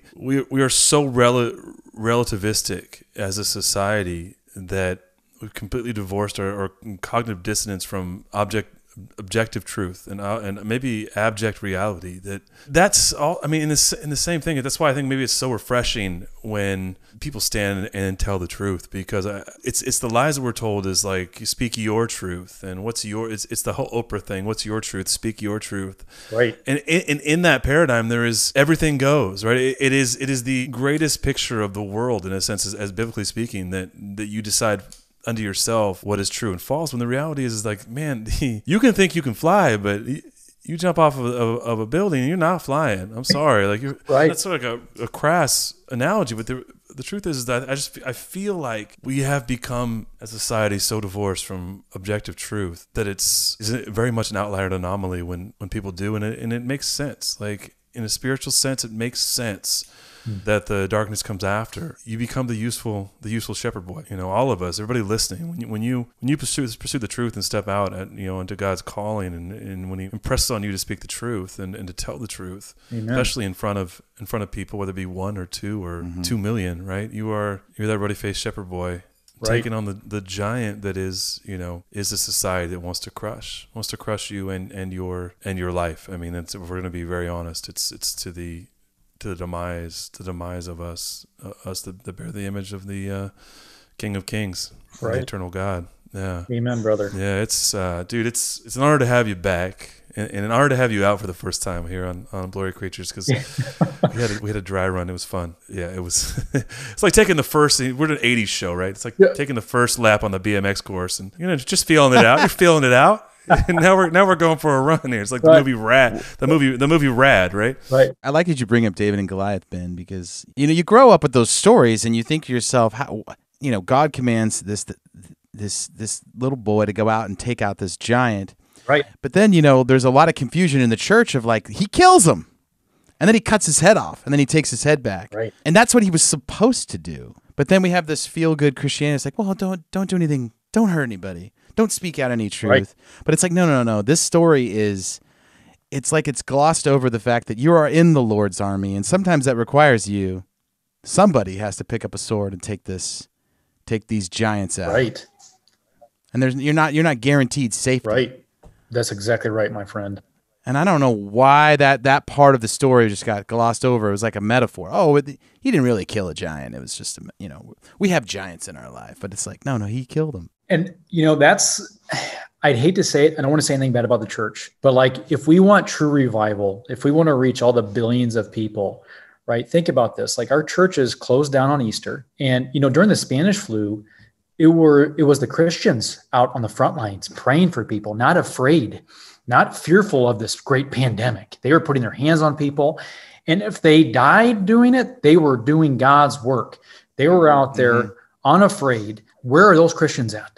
H: are so relativistic as a society that we've completely divorced our cognitive dissonance from objective truth and maybe abject reality. That's all. In the same thing. That's why I think maybe it's so refreshing when people stand and tell the truth, because it's the lies that we're told is you speak your truth, and what's your it's the whole Oprah thing. What's your truth? Speak your truth.
A: Right.
H: And in that paradigm, there is everything goes. Right. It is the greatest picture of the world in a sense, as biblically speaking, that you decide unto yourself what is true and false, when the reality is man, you can think you can fly, but you jump off of a building and you're not flying. I'm sorry.
A: Right.
H: That's sort of a crass analogy, but the truth is that I feel like we have become, as a society, so divorced from objective truth that it's very much an outlier anomaly when people do, and it makes sense. In a spiritual sense, it makes sense that the darkness comes after, you become the useful shepherd boy. All of us, everybody listening, when you pursue the truth and step out into God's calling, and when He impresses on you to speak the truth and to tell the truth, Amen. Especially in front of people, whether it be 1 or 2 or 2 million, right? You're that ruddy-faced shepherd boy. Right. Taking on the giant that is a society that wants to crush you and your life. I mean, if we're going to be very honest, it's to the demise of us that bear the image of the King of Kings, right? The eternal God. Yeah. Amen, brother. Yeah, it's dude, it's an honor to have you back. And an honor to have you out for the first time here on Blurry Creatures, because we had a dry run. It was fun. Yeah, it was. It's like taking the first. We're an '80s show, right? It's like taking the first lap on the BMX course, and just feeling it out. You're feeling it out, and now we're going for a run here. It's like the movie Rad. The movie Rad, right?
B: Right. I like that you bring up David and Goliath, Ben, because you grow up with those stories, and you think to yourself, how God commands this little boy to go out and take out this giant.
A: Right.
B: But then, there's a lot of confusion in the church of like, he kills him and then he cuts his head off and then he takes his head back.
A: Right.
B: And that's what he was supposed to do. But then we have this feel-good Christianity. It's like, well, don't do anything. Don't hurt anybody. Don't speak out any truth. Right. But it's like, no. This story it's like it's glossed over the fact that you are in the Lord's army. And sometimes that requires somebody has to pick up a sword and take these giants out.
A: Right.
B: And you're not guaranteed safety.
A: Right. That's exactly right, my friend.
B: And I don't know why that part of the story just got glossed over. It was like a metaphor. Oh, he didn't really kill a giant. It was just, we have giants in our life. But it's like, no, he killed him.
A: And, I'd hate to say it. I don't want to say anything bad about the church. But like, if we want true revival, if we want to reach all the billions of people, right? Think about this. Like, our churches closed down on Easter. And, during the Spanish flu, it was the Christians out on the front lines praying for people, not afraid, not fearful of this great pandemic. They were putting their hands on people. And if they died doing it, they were doing God's work. They were out there unafraid. Where are those Christians at?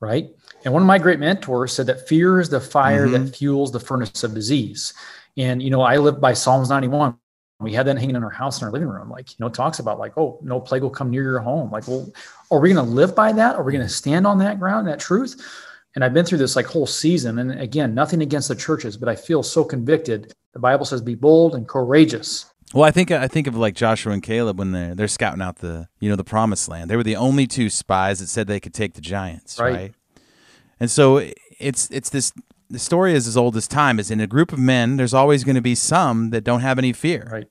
A: Right? And one of my great mentors said that fear is the fire that fuels the furnace of disease. And, I live by Psalms 91. We had that hanging in our house in our living room. Like, it talks about like, oh, no plague will come near your home. Like, well, are we going to live by that? Are we going to stand on that ground, that truth? And I've been through this like whole season. And again, nothing against the churches, but I feel so convicted. The Bible says, be bold and courageous.
B: Well, I think of like Joshua and Caleb when they're scouting out the promised land. They were the only 2 spies that said they could take the giants, right? And so it's this. The story is as old as time. Is in a group of men, there's always going to be some that don't have any fear.
A: Right.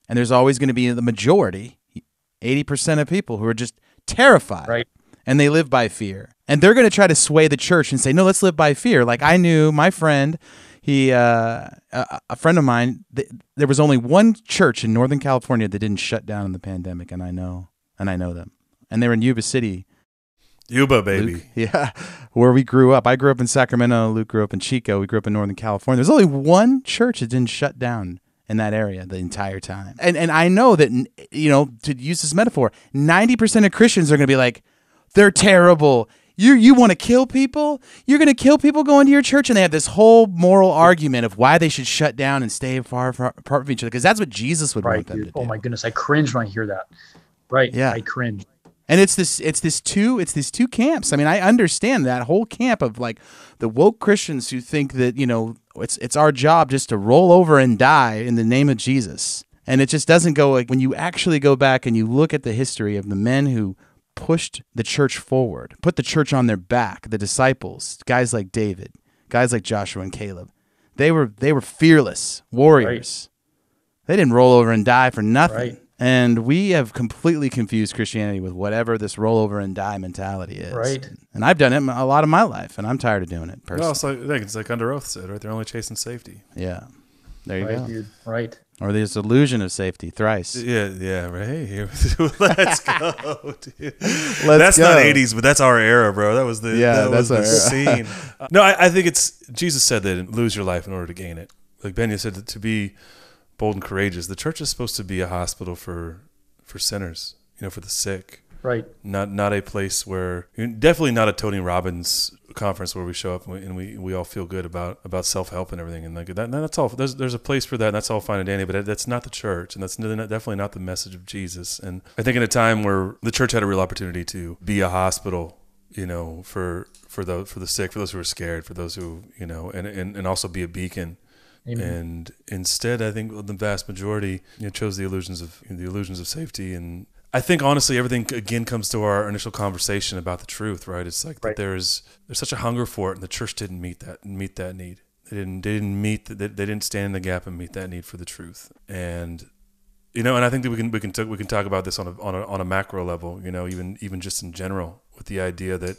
B: And there's always going to be the majority, 80% of people who are just terrified.
A: Right.
B: And they live by fear. And they're going to try to sway the church and say, no, let's live by fear. Like I knew my friend, a friend of mine, there was only one church in Northern California that didn't shut down in the pandemic. And I know them. And they're in Yuba City.
H: Yuba, baby.
B: Luke, yeah, where we grew up. I grew up in Sacramento. Luke grew up in Chico. We grew up in Northern California. There's only one church that didn't shut down in that area the entire time. And I know that, to use this metaphor, 90% of Christians are going to be like, they're terrible. You want to kill people? You're going to kill people going to your church? And they have this whole moral argument of why they should shut down and stay far apart from each other, because that's what Jesus would want them to do.
A: Oh, my goodness. I cringe when I hear that. Right. Yeah. I cringe.
B: And it's these two camps. I mean, I understand that whole camp of like the woke Christians who think that, it's our job just to roll over and die in the name of Jesus. And it just doesn't go like when you actually go back and you look at the history of the men who pushed the church forward, put the church on their back, the disciples, guys like David, guys like Joshua and Caleb. They were fearless warriors. Right. They didn't roll over and die for nothing. Right. And we have completely confused Christianity with whatever this roll over and die mentality is.
A: Right.
B: And I've done it a lot of my life, and I'm tired of doing it personally.
H: Well, it's like Under Oath said, right? They're only chasing safety.
B: Yeah. There you go.
A: Dude. Right.
B: Or this illusion of safety thrice.
H: Yeah, right. Here, let's go, dude. That's not 80s, but that's our era, bro. That was the scene. No, I think Jesus said that lose your life in order to gain it. Like Benya said, to be bold and courageous. The church is supposed to be a hospital for sinners, for the sick.
A: Right.
H: Not a place where, definitely not a Tony Robbins conference where we show up and we all feel good about self-help and everything. And like that's all. There's a place for that. And that's all fine and dandy, but that's not the church. And that's definitely not the message of Jesus. And I think in a time where the church had a real opportunity to be a hospital, for the sick, for those who are scared, for those who, and also be a beacon. Amen. And instead, I think the vast majority chose the illusions of safety. And I think honestly, everything again comes to our initial conversation about the truth, right? It's like that there's such a hunger for it, and the church didn't meet that need. They didn't stand in the gap and meet that need for the truth. And and I think that we can talk about this on a macro level, even just in general, with the idea that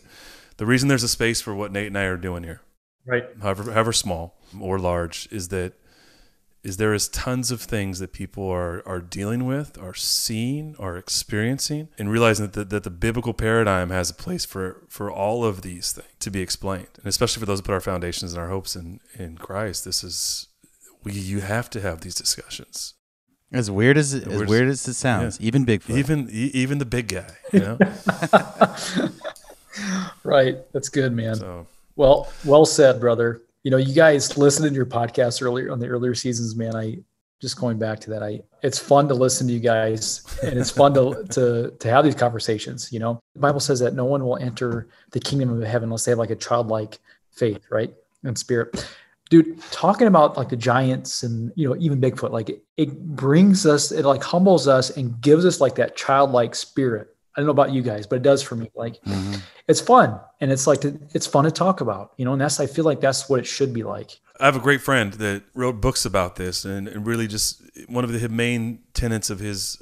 H: the reason there's a space for what Nate and I are doing here, right, however small or large, is there is tons of things that people are dealing with, are seeing, are experiencing, and realizing that the biblical paradigm has a place for all of these things to be explained. And especially for those who put our foundations and our hopes in Christ, you have to have these discussions.
B: As weird as it sounds, even Bigfoot,
H: even the big guy,
A: Right. That's good, man. So, well said, brother. You guys listened to your podcast earlier on the earlier seasons, man. Just going back to that, it's fun to listen to you guys, and it's fun to have these conversations. The Bible says that no one will enter the kingdom of heaven unless they have like a childlike faith, right, and spirit. Dude, talking about like the giants and even Bigfoot, like it brings us, it like humbles us and gives us like that childlike spirit. I don't know about you guys, but it does for me. Like it's fun, and it's like it's fun to talk about, and I feel like that's what it should be like.
H: I have a great friend that wrote books about this, and really just one of the main tenets of his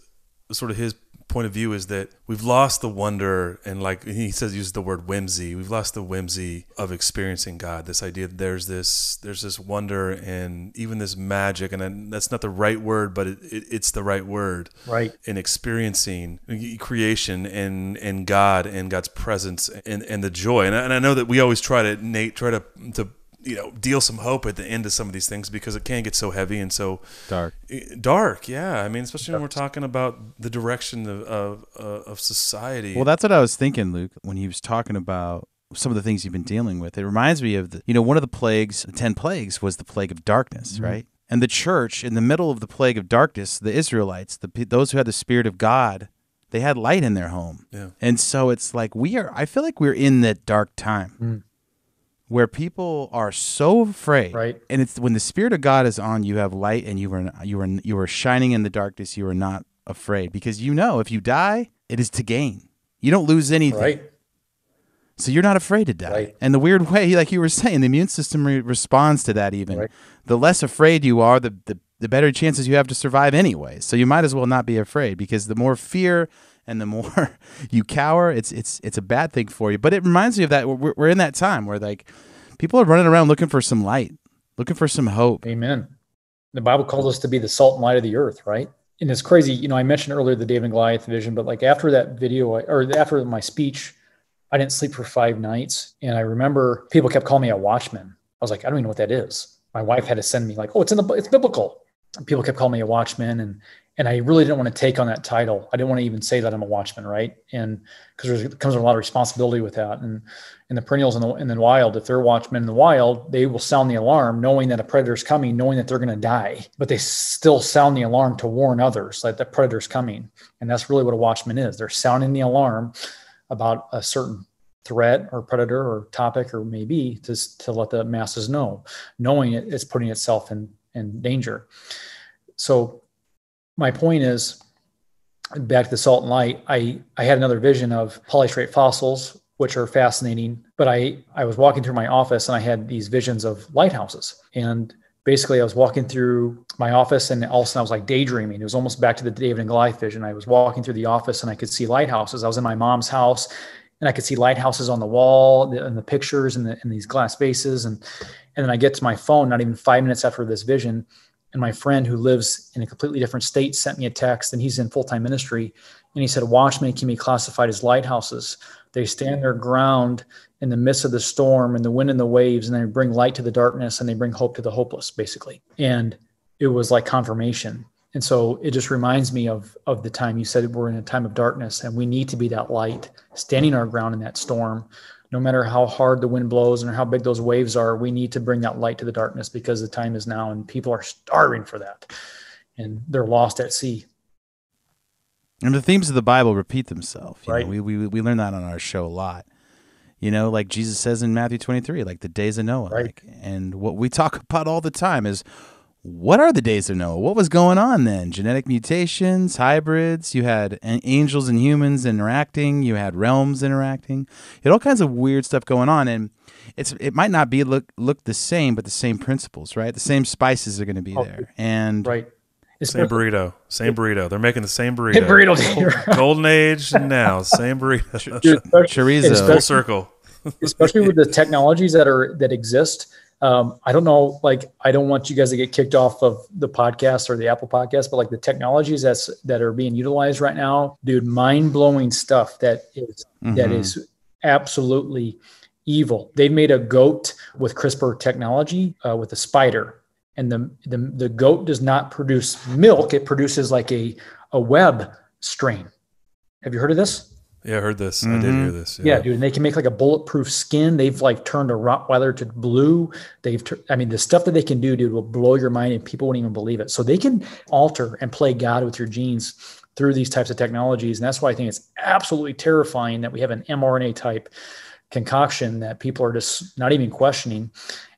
H: point of view is that we've lost the wonder, and like he uses the word whimsy. We've lost the whimsy of experiencing God. This idea that there's this wonder and even this magic, and that's not the right word, but it's the right word. Right. In experiencing creation and God and God's presence and the joy. And I know that we always try to deal some hope at the end of some of these things, because it can get so heavy and so dark. Yeah. I mean, especially when we're talking about the direction of society.
B: Well, that's what I was thinking, Luke, when he was talking about some of the things you've been dealing with. It reminds me of one of the plagues, the 10 plagues, was the plague of darkness, right? And the church, in the middle of the plague of darkness, the Israelites, those who had the Spirit of God, they had light in their home. Yeah. And so it's like I feel like we're in that dark time. Where people are so afraid, right? And it's when the Spirit of God is on, you have light, and you are shining in the darkness. You are not afraid, because if you die, it is to gain. You don't lose anything, right? So you're not afraid to die. Right. And the weird way, like you were saying, the immune system responds to that. Even the less afraid you are, the better chances you have to survive anyway. So you might as well not be afraid, because the more fear and the more you cower, it's a bad thing for you. But it reminds me of that. We're in that time where like people are running around looking for some light, looking for some hope.
A: Amen. The Bible calls us to be the salt and light of the earth, right? And it's crazy. I mentioned earlier the David and Goliath vision, but like after that video, or after my speech, I didn't sleep for 5 nights. And I remember people kept calling me a watchman. I was like, I don't even know what that is. My wife had to send me like, it's biblical. And people kept calling me a watchman. And I really didn't want to take on that title. I didn't want to even say that I'm a watchman, right? And because there comes a lot of responsibility with that. And in the perennials in the wild, if they're watchmen in the wild, they will sound the alarm, knowing that a predator is coming, knowing that they're going to die. But they still sound the alarm to warn others that the predator's coming. And that's really what a watchman is. They're sounding the alarm about a certain threat or predator or topic, or maybe to let the masses know, knowing it's putting itself in danger. So my point is, back to the salt and light, I had another vision of polystrate fossils, which are fascinating. But I was walking through my office, and I had these visions of lighthouses. And basically I was walking through my office, and all of a sudden I was like daydreaming. It was almost back to the David and Goliath vision. I was walking through the office, and I could see lighthouses. I was in my mom's house, and I could see lighthouses on the wall and the pictures and these glass vases. And then I get to my phone, not even 5 minutes after this vision, and my friend who lives in a completely different state sent me a text, and he's in full-time ministry. And he said, watchmen can be classified as lighthouses. They stand their ground in the midst of the storm and the wind and the waves, and they bring light to the darkness, and they bring hope to the hopeless, basically. And it was like confirmation. And so it just reminds me of the time you said we're in a time of darkness, and we need to be that light, standing our ground in that storm, no matter how hard the wind blows and how big those waves are, we need to bring that light to the darkness because the time is now and people are starving for that. And they're lost at sea.
B: And the themes of the Bible repeat themselves.
A: Right.
B: We learn that on our show a lot. Like Jesus says in Matthew 23, like the days of Noah.
A: Right.
B: And what we talk about all the time is, what are the days of Noah? What was going on then? Genetic mutations, hybrids. You had angels and humans interacting. You had realms interacting. You had all kinds of weird stuff going on. And it might not be look the same, but the same principles, right? The same spices are going to be there. And
A: right.
H: Same burrito. They're making the same burrito. Golden Age and now, same burrito.
A: Dude,
B: chorizo.
H: Full circle.
A: Especially with the technologies that exist. I don't know, I don't want you guys to get kicked off of the podcast or the Apple podcast, but the technologies that are being utilized right now, dude, mind-blowing stuff that is absolutely evil. They made a goat with CRISPR technology with a spider, and the goat does not produce milk. It produces a web strain. Have you heard of this?
H: Yeah, I heard this. I did hear this.
A: Yeah, dude. And they can make a bulletproof skin. They've turned a Rottweiler to blue. The stuff that they can do, dude, will blow your mind and people won't even believe it. So they can alter and play God with your genes through these types of technologies. And that's why I think it's absolutely terrifying that we have an mRNA type concoction that people are just not even questioning.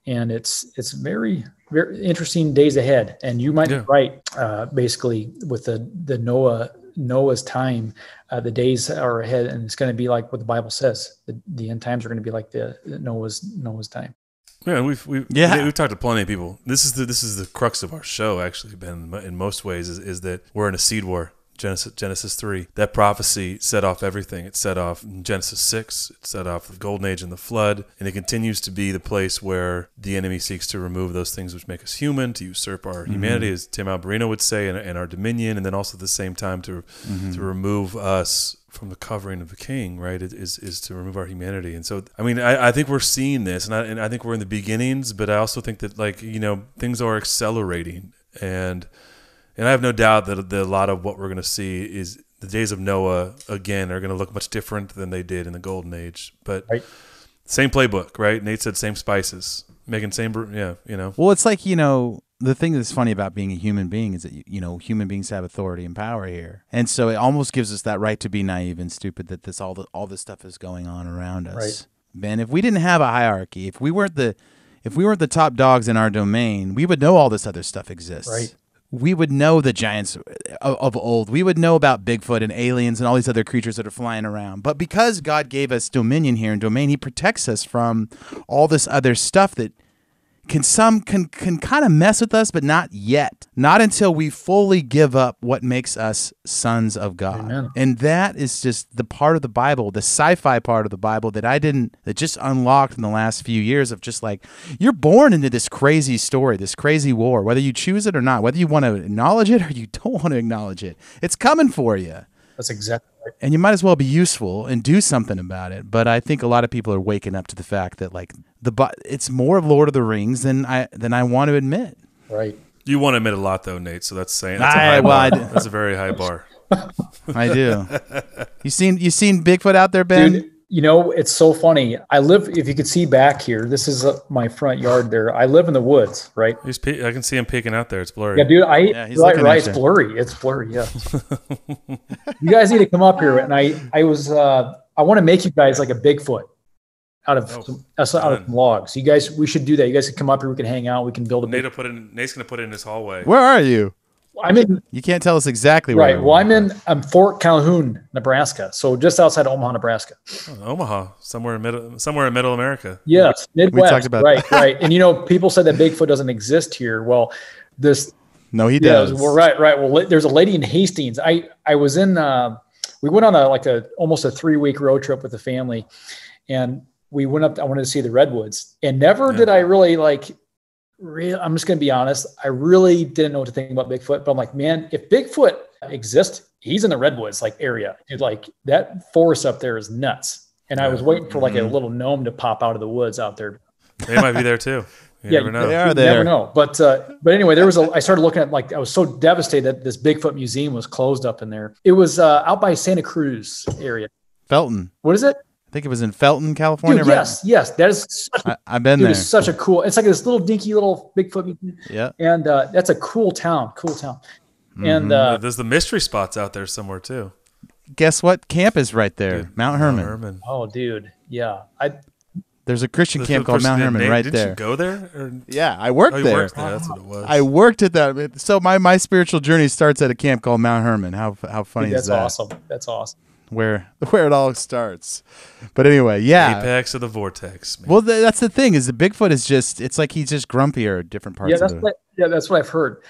A: And it's very, very interesting days ahead. And you might be right, basically, with the Noah's time, the days are ahead, and it's going to be like what the Bible says. The end times are going to be like the Noah's time.
H: Yeah, we've talked to plenty of people. This is the crux of our show, actually, Ben. In most ways, is that we're in a seed war. Genesis 3. That prophecy set off everything. It set off Genesis 6. It set off the Golden Age and the flood. And it continues to be the place where the enemy seeks to remove those things which make us human, to usurp our humanity, as Tim Alberino would say, and our dominion, and then also at the same time to remove us from the covering of the king, right? It is to remove our humanity. And so, I think we're seeing this, and I think we're in the beginnings, but I also think that, things are accelerating. And I have no doubt that a lot of what we're going to see is the days of Noah, again, are going to look much different than they did in the Golden Age. But same playbook, right? Nate said same spices, making same, Well, it's the thing that's funny about being a human being is that, human beings have authority and power here. And so it almost gives us that right to be naive and stupid that all this stuff is going on around us. Right. Ben, if we didn't have a hierarchy, if we weren't the top dogs in our domain, we would know all this other stuff exists.
A: Right.
B: We would know the giants of old. We would know about Bigfoot and aliens and all these other creatures that are flying around. But because God gave us dominion here and domain, he protects us from all this other stuff that can kind of mess with us, but not yet. Not until we fully give up what makes us sons of God.
A: Amen.
B: And that is just the part of the Bible, the sci-fi part of the Bible that just unlocked in the last few years of just you're born into this crazy story, this crazy war, whether you choose it or not, whether you want to acknowledge it or you don't want to acknowledge it. It's coming for you.
A: That's exactly right.
B: And you might as well be useful and do something about it. But I think a lot of people are waking up to the fact that it's more of Lord of the Rings than I want to admit.
A: Right.
H: You want to admit a lot, though, Nate. So that's saying that's a high bar. That's a very high bar.
B: I do. You seen Bigfoot out there, Ben?
A: Dude, it's so funny. I live, if you could see back here, this is my front yard there. I live in the woods, right?
H: I can see him peeking out there. It's blurry.
A: Yeah, dude. It's blurry. It's blurry. Yeah. You guys need to come up here. And I want to make you guys like a Bigfoot out of some logs. You guys, we should do that. You guys can come up here. We can hang out. We can build a.
H: Nate's going to put it in his hallway.
B: Where are you?
A: I'm in.
B: You can't tell us exactly where.
A: Right. Well, I'm Fort Calhoun, Nebraska. So just outside of Omaha, Nebraska.
H: Oh, Omaha, somewhere in middle America.
A: Yes, Midwest.
B: We talked about
A: right. And people said that Bigfoot doesn't exist here. Well,
B: no, he does.
A: Well, right. Well, there's a lady in Hastings. I was in. We went on almost a 3-week road trip with the family, and we went up. I wanted to see the redwoods, and never did I really I'm just going to be honest. I really didn't know what to think about Bigfoot, but I'm like, man, if Bigfoot exists, he's in the redwoods area. Dude, that forest up there is nuts. And I was waiting for a little gnome to pop out of the woods out there.
H: They might be there too. You never know.
B: They are there.
A: You never know. But anyway, I started looking at I was so devastated that this Bigfoot museum was closed up in there. It was out by Santa Cruz area.
B: Felton.
A: What is it?
B: I think it was in Felton, California.
A: Dude,
B: right?
A: yes, that is.
B: I've been there.
A: It's such a cool. It's like this little dinky little Bigfoot.
B: Yeah,
A: and that's a cool town. And
H: there's the mystery spots out there somewhere too.
B: Guess what? Camp is right there,
H: Dude,
B: Mount Herman.
A: Oh, dude, yeah.
B: There's a Christian camp called Mount Herman right
H: Didn't
B: there.
H: You go there? Or?
B: Yeah, I worked there.
H: Worked there. That's what it was.
B: I worked at that. So my spiritual journey starts at a camp called Mount Herman. How funny is that?
A: That's awesome.
B: Where it all starts. But anyway, yeah.
H: Apex of the vortex. Man.
B: Well, that's the thing is the Bigfoot is just, it's like he's just grumpier at different parts of it.
A: That's what I've heard.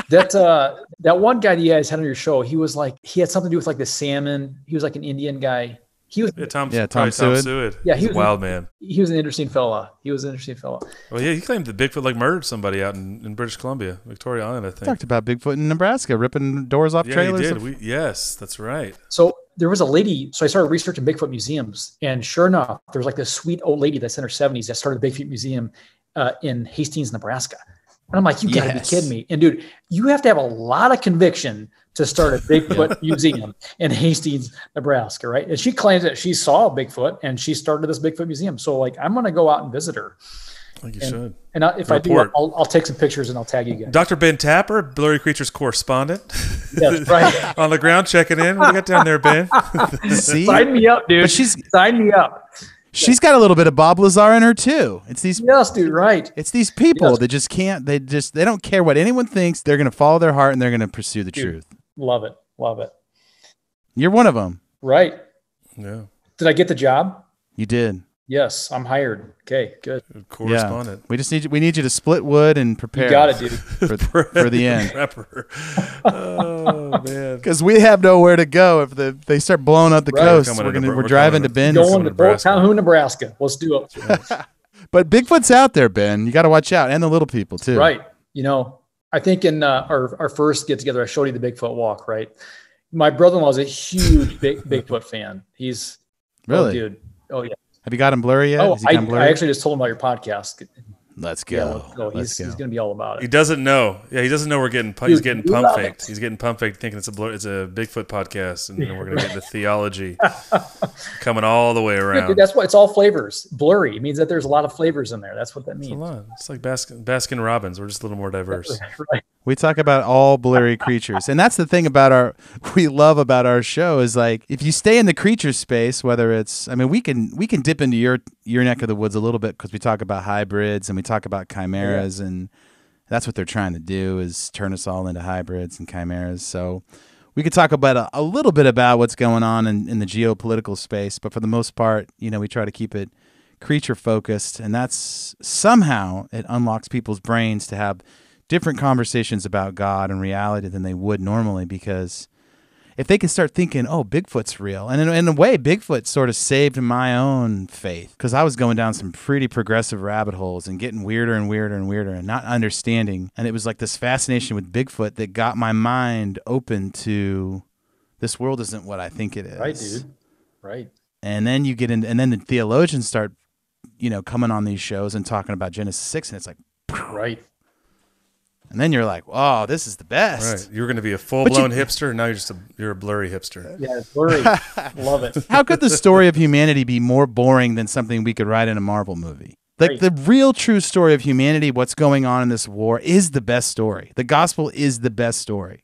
A: That one guy that you guys had on your show, he was like, he had something to do with like the salmon. He was like an Indian guy. He was
H: Tom Seward.
A: Yeah, he
H: was a wild man.
A: He was an interesting fella.
H: Well, yeah, he claimed that Bigfoot like murdered somebody out in British Columbia, Victoria Island, I think.
B: Talked about Bigfoot in Nebraska, ripping doors off trailers.
H: Yeah, he did. Yes, that's right.
A: So there was a lady. So I started researching Bigfoot museums, and sure enough, there was like this sweet old lady that's in her 70s that started a Bigfoot museum in Hastings, Nebraska. And I'm like, you gotta be kidding me. And dude, you have to have a lot of conviction to start a Bigfoot museum in Hastings, Nebraska, right? And she claims that she saw Bigfoot and she started this Bigfoot museum. So like, I'm going to go out and visit her.
H: Like you should.
A: And if I do, I'll take some pictures and I'll tag you guys.
H: Dr. Ben Tapper, Blurry Creatures correspondent.
A: That's right.
H: On the ground checking in. What do you got down there, Ben?
B: See?
A: Sign me up, dude. Sign me up.
B: She's got a little bit of Bob Lazar in her too. It's these
A: dude, right.
B: It's these people that just can't, they don't care what anyone thinks. They're going to follow their heart and they're going to pursue the truth.
A: Love it.
B: You're one of them.
A: Right.
H: Yeah.
A: Did I get the job?
B: You did.
A: Yes, I'm hired. Okay, good.
H: Correspondent.
B: Yeah. We need you to split wood and prepare.
A: You got it, dude.
B: For the end.
H: Prepper. Oh man.
B: Because we have nowhere to go if they start blowing up the coast. We're driving to Bend.
A: Going to Calhoun, Nebraska. Let's do it.
B: But Bigfoot's out there, Ben. You got to watch out, and the little people too.
A: Right. You know, I think in our first get together, I showed you the Bigfoot walk. Right. My brother-in-law is a huge Bigfoot fan. He's
B: really,
A: dude. Oh yeah.
B: Have you got him blurry yet?
A: Oh, I actually just told him about your podcast.
B: Let's go.
A: Yeah, he's going to be all about it.
H: He doesn't know. Yeah, he doesn't know we're getting. He's getting pump faked. He's getting pump faked, thinking it's a Bigfoot podcast, and we're going to get the theology coming all the way around.
A: Dude, that's what it's all flavors. Blurry. It means that there's a lot of flavors in there. That's what that means.
H: It's a lot. It's like Baskin Robbins. We're just a little more diverse.
A: Right.
B: We talk about all blurry creatures, and that's the thing about we love about our show is like if you stay in the creature space, whether it's, I mean, we can dip into your neck of the woods a little bit because we talk about hybrids and we talk about chimeras, and that's what they're trying to do is turn us all into hybrids and chimeras. So we could talk about a little bit about what's going on in the geopolitical space, but for the most part, you know, we try to keep it creature focused, and that's somehow it unlocks people's brains to have different conversations about God and reality than they would normally, because if they can start thinking, oh, Bigfoot's real. And in a way, Bigfoot sort of saved my own faith because I was going down some pretty progressive rabbit holes and getting weirder and weirder and weirder and not understanding. And it was like this fascination with Bigfoot that got my mind open to this world isn't what I think it is.
A: Right, dude. Right.
B: And then you get in, and then the theologians start, you know, coming on these shows and talking about Genesis 6, and it's like,
A: right.
B: And then you're like, "Oh, this is the best."
H: Right. You're going to be a full-blown hipster, and now you're a blurry hipster.
A: Yeah, blurry. Love it.
B: How could the story of humanity be more boring than something we could write in a Marvel movie? Like the real true story of humanity, what's going on in this war, is the best story. The gospel is the best story.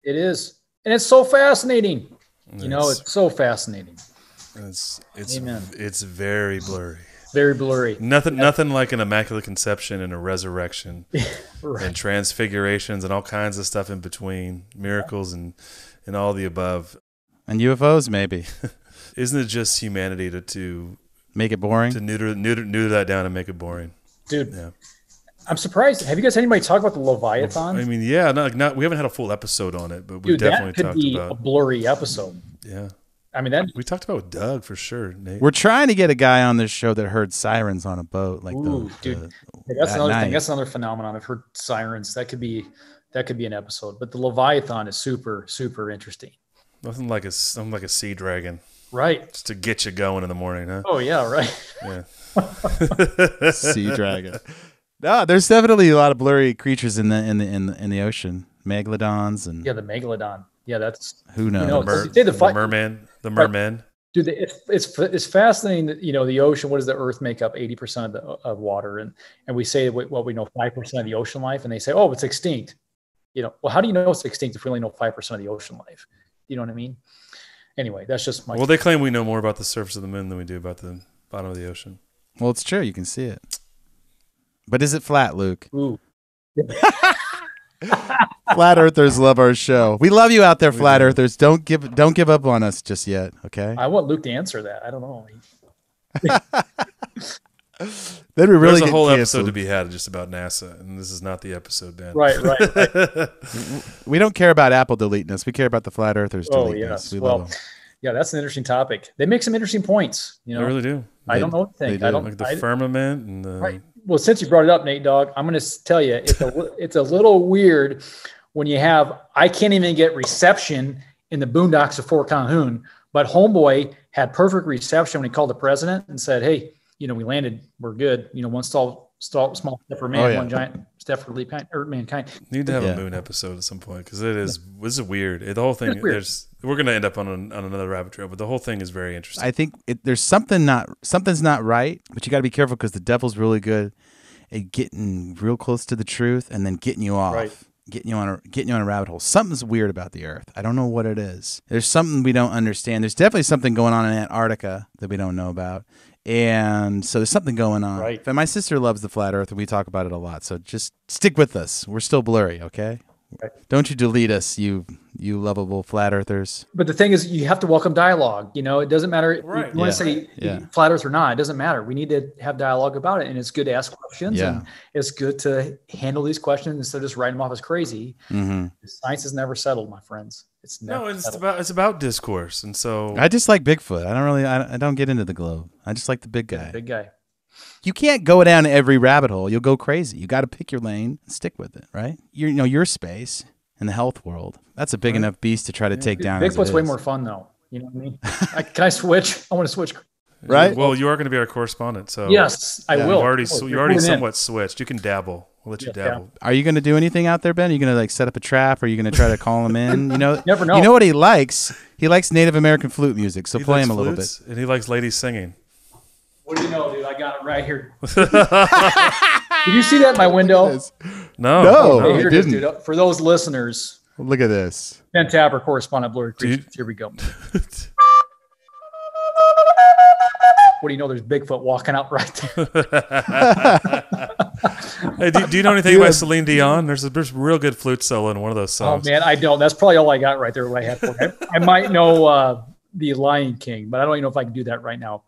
A: It is. And it's so fascinating. You know, it's so fascinating.
H: Amen. It's very blurry.
A: Very blurry.
H: Nothing like an immaculate conception and a resurrection and transfigurations and all kinds of stuff in between, miracles and all the above.
B: And UFOs, maybe.
H: Isn't it just humanity to
B: make it boring?
H: To neuter that down and make it boring.
A: Dude, yeah. I'm surprised. Have you guys had anybody talk about the Leviathan?
H: I mean, yeah, we haven't had a full episode on it, but we definitely talked about it.
A: That could be a blurry episode.
H: Yeah.
A: I mean,
H: we talked about with Doug for sure, Nate.
B: We're trying to get a guy on this show that heard sirens on a boat, like
A: dude. That's another thing. That's another phenomenon. I've heard sirens. That could be an episode. But the Leviathan is super, super interesting.
H: Nothing like a sea dragon,
A: right?
H: Just to get you going in the morning, huh?
A: Oh yeah, right.
B: Yeah. Sea dragon. No, there's definitely a lot of blurry creatures in the ocean, megalodons and
A: the megalodon. Yeah, that's
B: who knows.
H: The merman.
A: Dude, Dude, it's fascinating that, the ocean, what does the earth make up? 80% of water. And we say, well, we know 5% of the ocean life, and they say, oh, it's extinct. Well, how do you know it's extinct if we only know 5% of the ocean life? You know what I mean? Anyway, that's just my...
H: Well, they claim we know more about the surface of the moon than we do about the bottom of the ocean.
B: Well, it's true. You can see it. But is it flat, Luke?
A: Ooh.
B: Flat earthers love our show. We love you out there, flat earthers. Don't give up on us just yet, okay?
A: I want Luke to answer that. I don't know.
B: Then we really
H: There's a whole
B: canceled.
H: episode to be had just about NASA, and this is not the episode, Ben.
A: Right.
B: We don't care about Apple deleting us. We care about the flat earthers deleting us. We love them.
A: Yeah, that's an interesting topic. They make some interesting points.
H: They really do.
A: I don't know what to think. I don't
H: like the firmament and the.
A: Right. Well, since you brought it up, Nate Dogg, I'm going to tell you it's a little weird when you have, I can't even get reception in the boondocks of Fort Calhoun, but homeboy had perfect reception when he called the president and said, hey, we landed, we're good. One small step for man, one giant step for mankind.
H: Need to have a moon episode at some point because this is weird. The whole thing, we're going to end up on another rabbit trail, but the whole thing is very interesting.
B: I think there's something's not right, but you got to be careful because the devil's really good at getting real close to the truth and then getting you off.
A: Right.
B: Getting you on a rabbit hole. Something's weird about the Earth. I don't know what it is. There's something we don't understand. There's definitely something going on in Antarctica that we don't know about. And so there's something going on.
A: Right.
B: And my sister loves the flat earth, and we talk about it a lot. So just stick with us. We're still blurry, okay? Right. Don't you delete us, you lovable flat earthers.
A: But the thing is, you have to welcome dialogue. It doesn't matter if you want to say flat earth or not. It doesn't matter. We need to have dialogue about it. And it's good to ask questions.
B: Yeah.
A: And it's good to handle these questions instead of just writing them off as crazy.
B: Mm-hmm.
A: Science is never settled, my friends. It's never settled.
H: It's about discourse. And so
B: I just like Bigfoot. I don't get into the globe. I just like the big guy.
A: Big guy.
B: You can't go down every rabbit hole. You'll go crazy. You got to pick your lane and stick with it, right? Your space in the health world. That's a big enough beast to try to take down.
A: Bigfoot's way more fun, though. You know what I mean? Can I switch? I want to switch.
B: Right?
H: Well, you are going to be our correspondent, so
A: yes, I will.
H: You already somewhat switched. You can dabble. We'll let you dabble.
B: Are you going to do anything out there, Ben? Are you going to set up a trap? Or are you going to try to call him in?
A: Never know.
B: You know what he likes? He likes Native American flute music. So play him a little bit.
H: And he likes ladies singing.
A: What do you know, dude? I got it right here. Did you see that in my window?
H: No,
A: okay, here it is, dude. For those listeners,
B: look at this.
A: Ben Tapper, correspondent, Blurry Creatures. Here we go. What do you know? There's Bigfoot walking out right there.
H: Hey, do you know anything about Celine Dion? There's a real good flute solo in one of those songs.
A: Oh man, I don't. That's probably all I got right there. What I had for you. I might know the Lion King, but I don't even know if I can do that right now.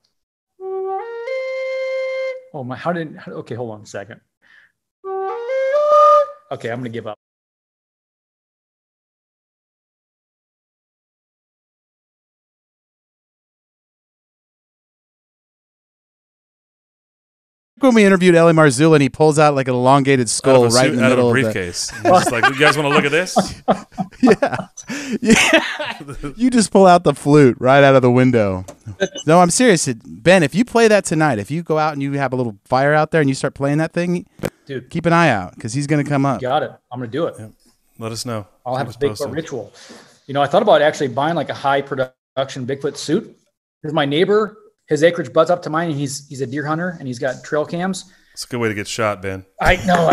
A: Oh my! Okay, hold on a second. Okay, I'm gonna give up.
B: When we interviewed Ellie Marzulli, and he pulls out like an elongated skull right in the middle
H: of a briefcase. He's just like, you guys want to look at this?
B: Yeah. You just pull out the flute right out of the window. No, I'm serious. Ben, if you play that tonight, if you go out and you have a little fire out there and you start playing that thing, dude, keep an eye out because he's going to come up.
A: Got it. I'm going to do it.
H: Yeah. Let us know.
A: I'll have a Bigfoot ritual. I thought about actually buying like a high production Bigfoot suit because my neighbor, his acreage butts up to mine, and he's a deer hunter, and he's got trail cams.
H: It's a good way to get shot, Ben.
A: I know.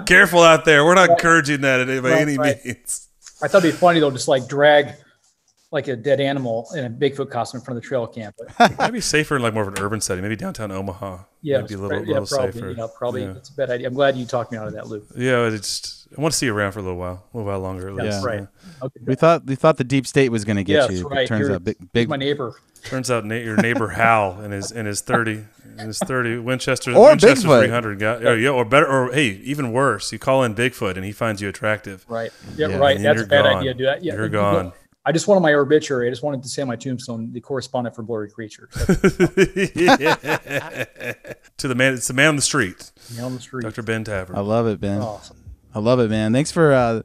H: Careful out there. We're not encouraging that by any means.
A: I thought it'd be funny, though, just like drag like a dead animal in a Bigfoot costume in front of the trail camp.
H: Maybe safer in like more of an urban setting, maybe downtown Omaha.
A: Yeah,
H: maybe a little safer.
A: Probably. Yeah. It's a bad idea. I'm glad you talked me out of that, Luke.
H: Yeah, I want to see you around for a little while longer. At least.
A: That's right. Okay.
B: We thought the deep state was going to get you.
A: That's right.
B: Turns out big
A: my neighbor.
H: Turns out your neighbor Hal in his 30 Winchester
B: or
H: Winchester
B: Bigfoot.
H: 300 guy. Or better, or hey, even worse, you call in Bigfoot and he finds you attractive.
A: Right. Yeah. Right. That's a bad idea. Do that. Yeah.
H: You're gone.
A: I just wanted my obituary. I just wanted to say on my tombstone, the correspondent for Blurry Creatures.
H: To the man, it's the man on the street.
A: Man on the street.
H: Dr. Ben Tapper.
B: I love it, Ben.
A: Awesome.
B: I love it, man. Thanks for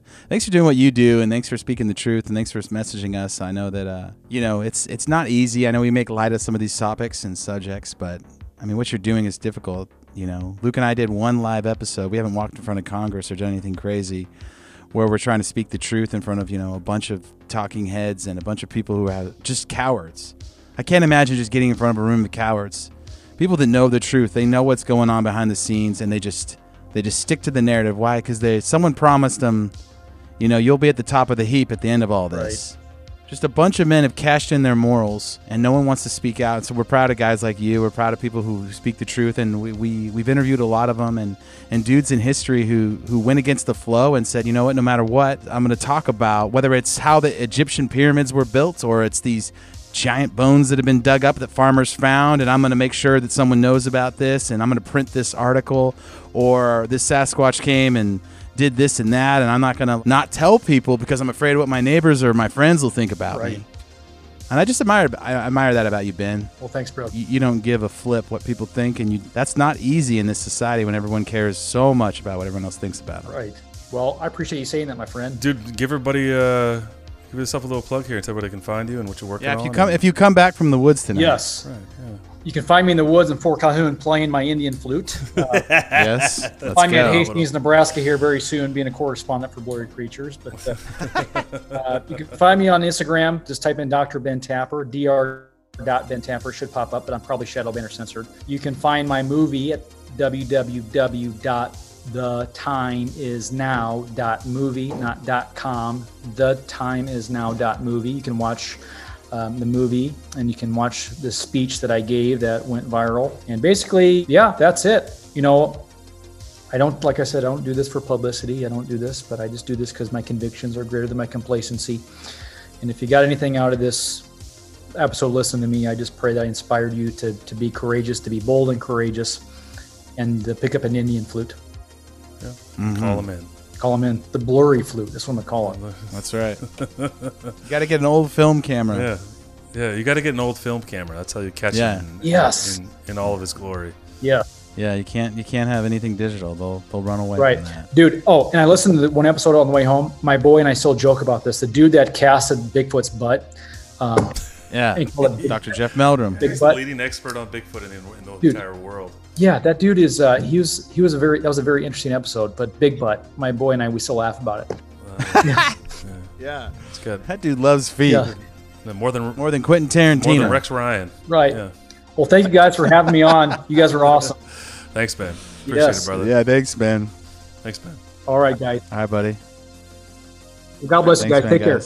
B: doing what you do, and thanks for speaking the truth, and thanks for messaging us. I know that it's not easy. I know we make light of some of these topics and subjects, but I mean, what you're doing is difficult. Luke and I did one live episode. We haven't walked in front of Congress or done anything crazy. where we're trying to speak the truth in front of, a bunch of talking heads and a bunch of people who are just cowards. I can't imagine just getting in front of a room of cowards. People that know the truth, they know what's going on behind the scenes, and they just stick to the narrative. Why? Because someone promised them, you'll be at the top of the heap at the end of all this. Right. Just a bunch of men have cashed in their morals, and no one wants to speak out. So we're proud of guys like you. We're proud of people who speak the truth, and we've interviewed a lot of them, and dudes in history who went against the flow and said, you know what, no matter what, I'm going to talk about, whether it's how the Egyptian pyramids were built or it's these giant bones that have been dug up that farmers found, and I'm going to make sure that someone knows about this, and I'm going to print this article, or this Sasquatch came and did this and that, and I'm not going to not tell people because I'm afraid of what my neighbors or my friends will think about me. And I just admire that about you, Ben.
A: Well, thanks, bro.
B: You don't give a flip what people think, and that's not easy in this society when everyone cares so much about what everyone else thinks about it.
A: Right. Well, I appreciate you saying that, my friend.
H: Dude, give everybody give yourself a little plug here and tell everybody they can find you and what you're working on.
B: If you come back from the woods tonight.
A: Yes.
H: Right, yeah.
A: You can find me in the woods in Fort Calhoun playing my Indian flute.
B: Yes.
A: Find me at Hastings, Nebraska here very soon, being a correspondent for Blurry Creatures. But you can find me on Instagram. Just type in Dr. Ben Tapper, dr.Ben Tapper. Should pop up, but I'm probably shadow banned or censored. You can find my movie at www.thetimeisnow.movie, not .com. Thetimeisnow.movie. You can watch the movie, and you can watch the speech that I gave that went viral. And basically, yeah, that's it. Like I said, I don't do this for publicity. I don't do this, but I just do this because my convictions are greater than my complacency. And if you got anything out of this episode, listen to me. I just pray that I inspired you to be courageous, to be bold and courageous, and to pick up an Indian flute.
H: Yeah. Mm-hmm. Call them in.
A: Call them in. The blurry flute. That's what I'm going to call it.
B: That's right. You got to get an old film camera.
H: Yeah. You got to get an old film camera. That's how you catch him. In all of his glory.
A: Yeah.
B: Yeah. You can't have anything digital. They'll run away.
A: Right,
B: from that.
A: Dude. Oh, and I listened to one episode on the way home. My boy and I still joke about this. The dude that casted Bigfoot's butt.
B: Dr. Jeff Meldrum.
H: He's the leading expert on Bigfoot in the entire world.
A: Yeah, that dude is. That was a very interesting episode. But Big Butt, my boy and I, we still laugh about it.
B: Yeah,
H: it's good.
B: That dude loves feet.
H: Yeah. More than
B: Quentin Tarantino.
H: More than Rex Ryan.
A: Right. Yeah. Well, thank you guys for having me on. You guys are awesome.
H: Thanks, Ben. Appreciate it, brother.
B: Yeah, thanks, Ben.
H: Thanks, Ben.
A: All right, guys.
B: All right, buddy.
A: Well, God bless you guys. Take care.